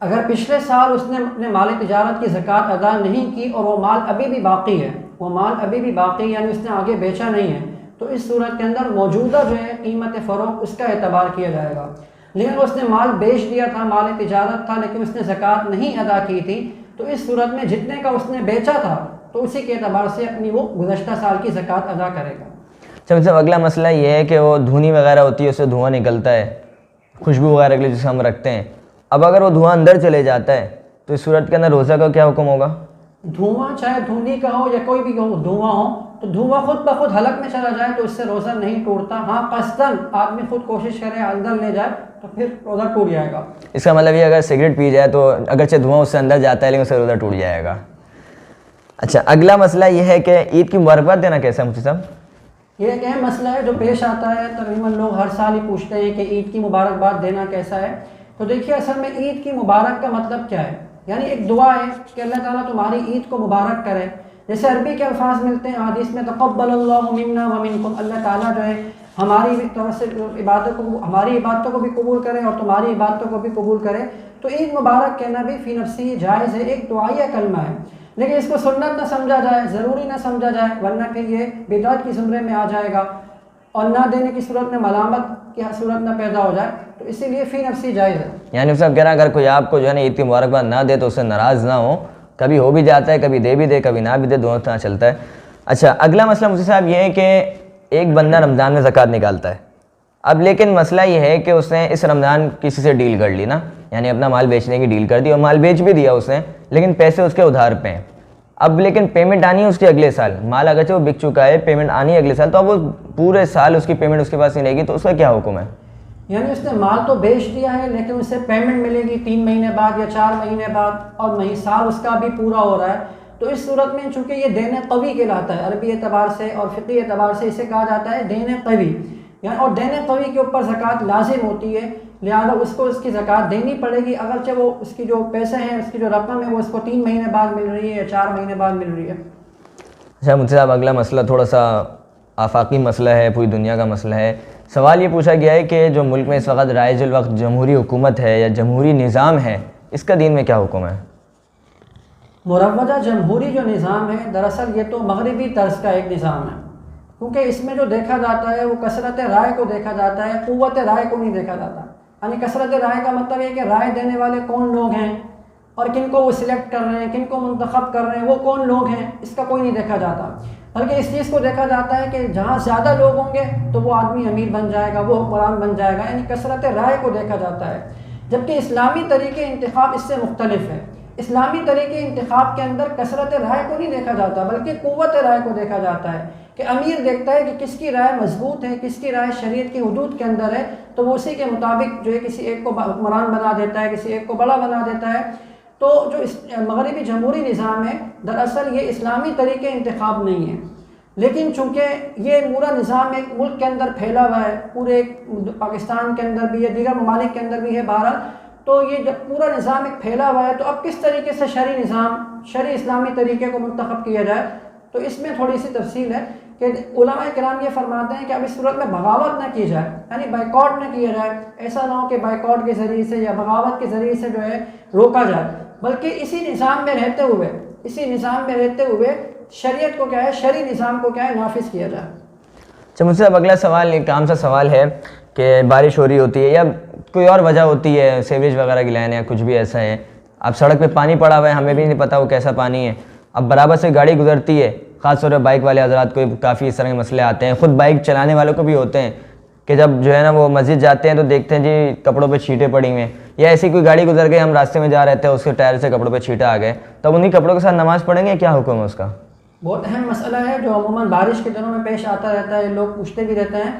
اگر پچھلے سال اس نے اپنے مال تجارت کی زکوٰۃ ادا نہیں کی اور وہ مال ابھی بھی باقی ہے, وہ مال ابھی بھی باقی یعنی اس نے آگے بیچا نہیں ہے, تو اس صورت کے اندر موجودہ جو ہے قیمت فروخت اس کا اعتبار کیا جائے گا. لیکن اس نے مال بیچ دیا تھا, مال تجارت تھا, لیکن اس نے زکوٰۃ نہیں ادا کی تھی, تو اس صورت میں جتنے کا اس نے بیچا تھا تو اسی کے اعتبار سے اپنی وہ گزشتہ سال کی زکوٰۃ ادا کرے گا. صاحب اگلا مسئلہ یہ ہے کہ وہ دھونی وغیرہ ہوتی ہے, اس سے دھواں نکلتا ہے, خوشبو وغیرہ کے لیے جسے ہم رکھتے ہیں, اب اگر وہ دھواں اندر چلے جاتا ہے تو اس صورت کے اندر روزہ کا کیا حکم ہوگا؟ دھواں چاہے دھونی کا ہو یا کوئی بھی دھواں ہو, تو دھواں خود بخود حلق میں چلا جائے تو اس سے روزہ نہیں ٹوٹتا. ہاں قصداً آدمی خود کوشش کرے اندر لے جائے تو پھر روزہ ٹوٹ جائے گا. اس کا مطلب یہ اگر سگریٹ پی جائے تو اگرچہ دھواں اس سے اندر جاتا ہے لیکن اس سے روزہ ٹوٹ جائے گا. اچھا اگلا مسئلہ یہ ہے کہ عید کی مبارکباد دینا کیسا ہے مفتی صاحب؟ یہ ایک اہم مسئلہ ہے جو پیش آتا ہے, تقریباً لوگ ہر سال ہی پوچھتے ہیں کہ عید کی مبارکباد دینا کیسا ہے. تو دیکھیے اصل میں عید کی مبارک کا مطلب کیا ہے, یعنی ایک دعا ہے کہ اللہ تعالیٰ تمہاری عید کو مبارک کرے. جیسے عربی کے الفاظ ملتے ہیں حدیث میں تقبل اللہ منا ومنکم, اللہ تعالیٰ جو ہے ہماری طرف سے ہماری عبادتوں کو بھی قبول کرے اور تمہاری عبادتوں کو بھی قبول کرے. تو عید مبارک کہنا بھی فی نفسی جائز ہے, ایک دعائیہ کلمہ ہے, لیکن اس کو سنت نہ سمجھا جائے, ضروری نہ سمجھا جائے, ورنہ پھر یہ بدعت کی زمرے میں آ جائے گا اور نہ دینے کی صورت میں ملامت کی صورت نہ پیدا ہو جائے, تو اسی لیے فی نفسی جائز ہے. یعنی صاحب کہہ رہا ہے اگر کوئی آپ کو جو ہے نا عید کی مبارکباد نہ دے تو اس سے ناراض نہ ہو, کبھی ہو بھی جاتا ہے, کبھی دے بھی دے, کبھی نہ بھی دے, دونوں طرح چلتا ہے. اچھا اگلا مسئلہ مجھے صاحب یہ ہے کہ ایک بندہ رمضان میں زکوٰۃ نکالتا ہے, اب لیکن مسئلہ یہ ہے کہ اس نے اس رمضان کسی سے ڈیل کر لی نا, یعنی اپنا مال بیچنے کی ڈیل کر دی اور مال بیچ بھی دیا اس نے, لیکن پیسے اس کے ادھار پہ ہیں. اب لیکن پیمنٹ آنی ہے اس کے اگلے سال، مال اگرچہ وہ بک چکا ہے، پیمنٹ آنی ہے اگلے سال، تو اب وہ پورے سال اس کی پیمنٹ اس کے پاس نہیں رہے گی، تو اس کا کیا حکم ہے؟ یعنی اس نے مال تو بیچ دیا ہے لیکن اسے پیمنٹ ملے گی 3 مہینے بعد یا 4 مہینے بعد، اور سال اس کا بھی پورا ہو رہا ہے، تو اس صورت میں چونکہ یہ دین قوی کہلاتا ہے عربی اعتبار سے اور فقہی اعتبار سے، اسے کہا جاتا ہے دین قوی، یعنی اور دین قوی کے اوپر زکوٰۃ لازم ہوتی ہے، لہٰذا اس کو اس کی زکوٰۃ دینی پڑے گی، اگرچہ وہ اس کی جو پیسے ہیں، اس کی جو رقم ہے وہ اس کو 3 مہینے بعد مل رہی ہے یا 4 مہینے بعد مل رہی ہے۔ اچھا مجھ سے اب اگلا مسئلہ تھوڑا سا آفاقی مسئلہ ہے، پوری دنیا کا مسئلہ ہے۔ سوال یہ پوچھا گیا ہے کہ جو ملک میں اس وقت رائج الوقت جمہوری حکومت ہے یا جمہوری نظام ہے، اس کا دین میں کیا حکم ہے؟ مروجہ جمہوری جو نظام ہے دراصل یہ تو مغربی طرز کا ایک نظام ہے، کیونکہ اس میں جو دیکھا جاتا ہے وہ کثرت رائے کو دیکھا جاتا ہے، قوت رائے کو نہیں دیکھا جاتا۔ یعنی کثرت رائے کا مطلب یہ کہ رائے دینے والے کون لوگ ہیں اور کن کو وہ سلیکٹ کر رہے ہیں، کن کو منتخب کر رہے ہیں، وہ کون لوگ ہیں، اس کا کوئی نہیں دیکھا جاتا، بلکہ اس چیز کو دیکھا جاتا ہے کہ جہاں زیادہ لوگ ہوں گے تو وہ آدمی امیر بن جائے گا، وہ حکمران بن جائے گا، یعنی کثرت رائے کو دیکھا جاتا ہے۔ جبکہ اسلامی طریقے انتخاب اس سے مختلف ہے۔ اسلامی طریقے انتخاب کے اندر کثرت رائے کو نہیں دیکھا جاتا بلکہ قوت رائے کو دیکھا جاتا ہے، کہ امیر دیکھتا ہے کہ کس کی رائے مضبوط ہے، کس کی رائے شریعت کی حدود کے اندر ہے، تو وہ اسی کے مطابق جو ہے کسی ایک کو حکمران بنا دیتا ہے، کسی ایک کو بڑا بنا دیتا ہے۔ تو جو مغربی جمہوری نظام ہے دراصل یہ اسلامی طریقے انتخاب نہیں ہے، لیکن چونکہ یہ پورا نظام ایک ملک کے اندر پھیلا ہوا ہے، پورے پاکستان کے اندر بھی ہے، دیگر ممالک کے اندر بھی ہے، بہرحال تو یہ جب پورا نظام ایک پھیلا ہوا ہے تو اب کس طریقے سے شرعی نظام، شرعی اسلامی طریقے کو منتخب کیا جائے، تو اس میں تھوڑی سی تفصیل ہے کہ علماء کرام یہ فرماتے ہیں کہ اب اس صورت میں بغاوت نہ کی جائے، یعنی بائیکاٹ نہ کیا جائے، ایسا نہ ہو کہ بائیکاٹ کے ذریعے سے یا بغاوت کے ذریعے سے جو ہے روکا جائے، بلکہ اسی نظام میں رہتے ہوئے شریعت کو کیا ہے، شرعی نظام کو کیا ہے، نافذ کیا جائے۔ اچھا مجھ سے اب اگلا سوال ایک عام سا سوال ہے کہ بارش ہو رہی ہوتی ہے یا کوئی اور وجہ ہوتی ہے، سیوریج وغیرہ کی لائن ہے، کچھ بھی ایسا ہے، اب سڑک پہ پانی پڑا ہوا ہے، ہمیں بھی نہیں پتہ وہ کیسا پانی ہے، اب برابر سے گاڑی گزرتی ہے، خاص طور پہ بائک والے حضرات کو کافی اس طرح کے مسئلے آتے ہیں، خود بائک چلانے والوں کو بھی ہوتے ہیں کہ جب جو ہے نا وہ مسجد جاتے ہیں تو دیکھتے ہیں جی کپڑوں پہ چھینٹیں پڑی ہوئی ہیں، یا ایسی کوئی گاڑی گزر گئی، ہم راستے میں جا رہے تھے، اس کے ٹائر سے کپڑوں پہ چھینٹے آ گئے، تب انہیں کپڑوں کے ساتھ نماز پڑھیں گے، کیا حکم ہے اس کا؟ بہت اہم مسئلہ ہے جو عموماً بارش کے دنوں میں پیش آتا رہتا ہے، لوگ پوچھتے بھی رہتے ہیں،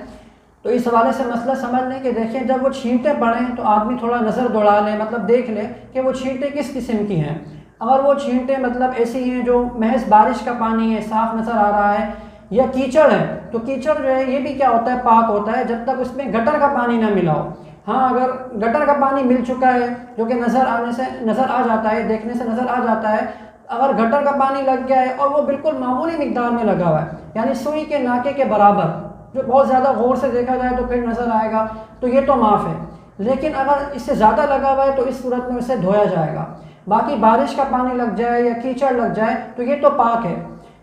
تو اس حوالے سے مسئلہ سمجھ لیں کہ دیکھیں جب وہ چھینٹیں پڑیں تو آدمی تھوڑا نظر دوڑا لے، مطلب دیکھ لے کہ وہ چھینٹیں کس قسم کی ہیں، اگر وہ چھینٹیں مطلب ایسی ہیں جو محض بارش کا پانی ہے، صاف نظر آ رہا ہے، یا کیچڑ ہے، تو کیچڑ جو ہے یہ بھی کیا ہوتا ہے، پاک ہوتا ہے جب تک اس میں گٹر کا پانی نہ ملا ہو۔ ہاں اگر گٹر کا پانی مل چکا ہے جو کہ نظر آ جاتا ہے، دیکھنے سے نظر آ جاتا ہے، اگر گٹر کا پانی لگ گیا ہے اور وہ بالکل معمولی مقدار میں لگا ہوا ہے، یعنی سوئی کے ناکے کے برابر، جو بہت زیادہ غور سے دیکھا جائے تو پھر نظر آئے گا، تو یہ تو معاف ہے، لیکن اگر اس سے زیادہ لگا ہوا ہے تو اس صورت میں اسے دھویا جائے گا۔ باقی بارش کا پانی لگ جائے یا کیچڑ لگ جائے تو یہ تو پاک ہے،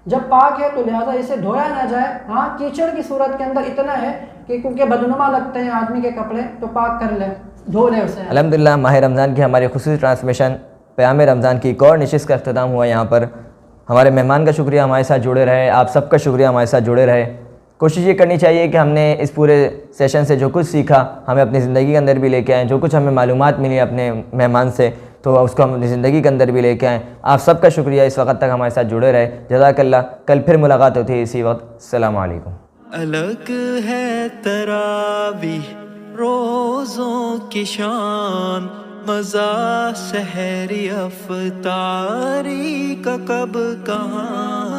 جب پاک ہے تو لہٰذا اسے دھویا نہ جائے۔ ہاں کیچڑ کی صورت کے اندر اتنا ہے کہ کیونکہ بدنما لگتے ہیں آدمی کے کپڑے، تو پاک کر لے، دھو لے اسے۔ الحمدللہ ماہ رمضان کی ہماری خصوصی ٹرانسمیشن پیام رمضان کی ایک اور نشست کا اختتام ہوا یہاں پر۔ ہمارے مہمان کا شکریہ ہمارے ساتھ جڑے رہے، آپ سب کا شکریہ ہمارے ساتھ جڑے رہے۔ کوشش یہ کرنی چاہیے کہ ہم نے اس پورے سیشن سے جو کچھ سیکھا ہمیں اپنی زندگی کے اندر بھی لے کے آئیں، جو کچھ ہمیں معلومات ملی اپنے مہمان سے تو اس کو ہم اپنی زندگی کے اندر بھی لے کے آئیں۔ آپ سب کا شکریہ اس وقت تک ہمارے ساتھ جڑے رہے، جزاک اللہ۔ کل پھر ملاقات ہوتی ہے اسی وقت۔ السلام علیکم۔ الگ ہے تراویح روزوں کی شان، مزہ سحری افطاری کا کب کہاں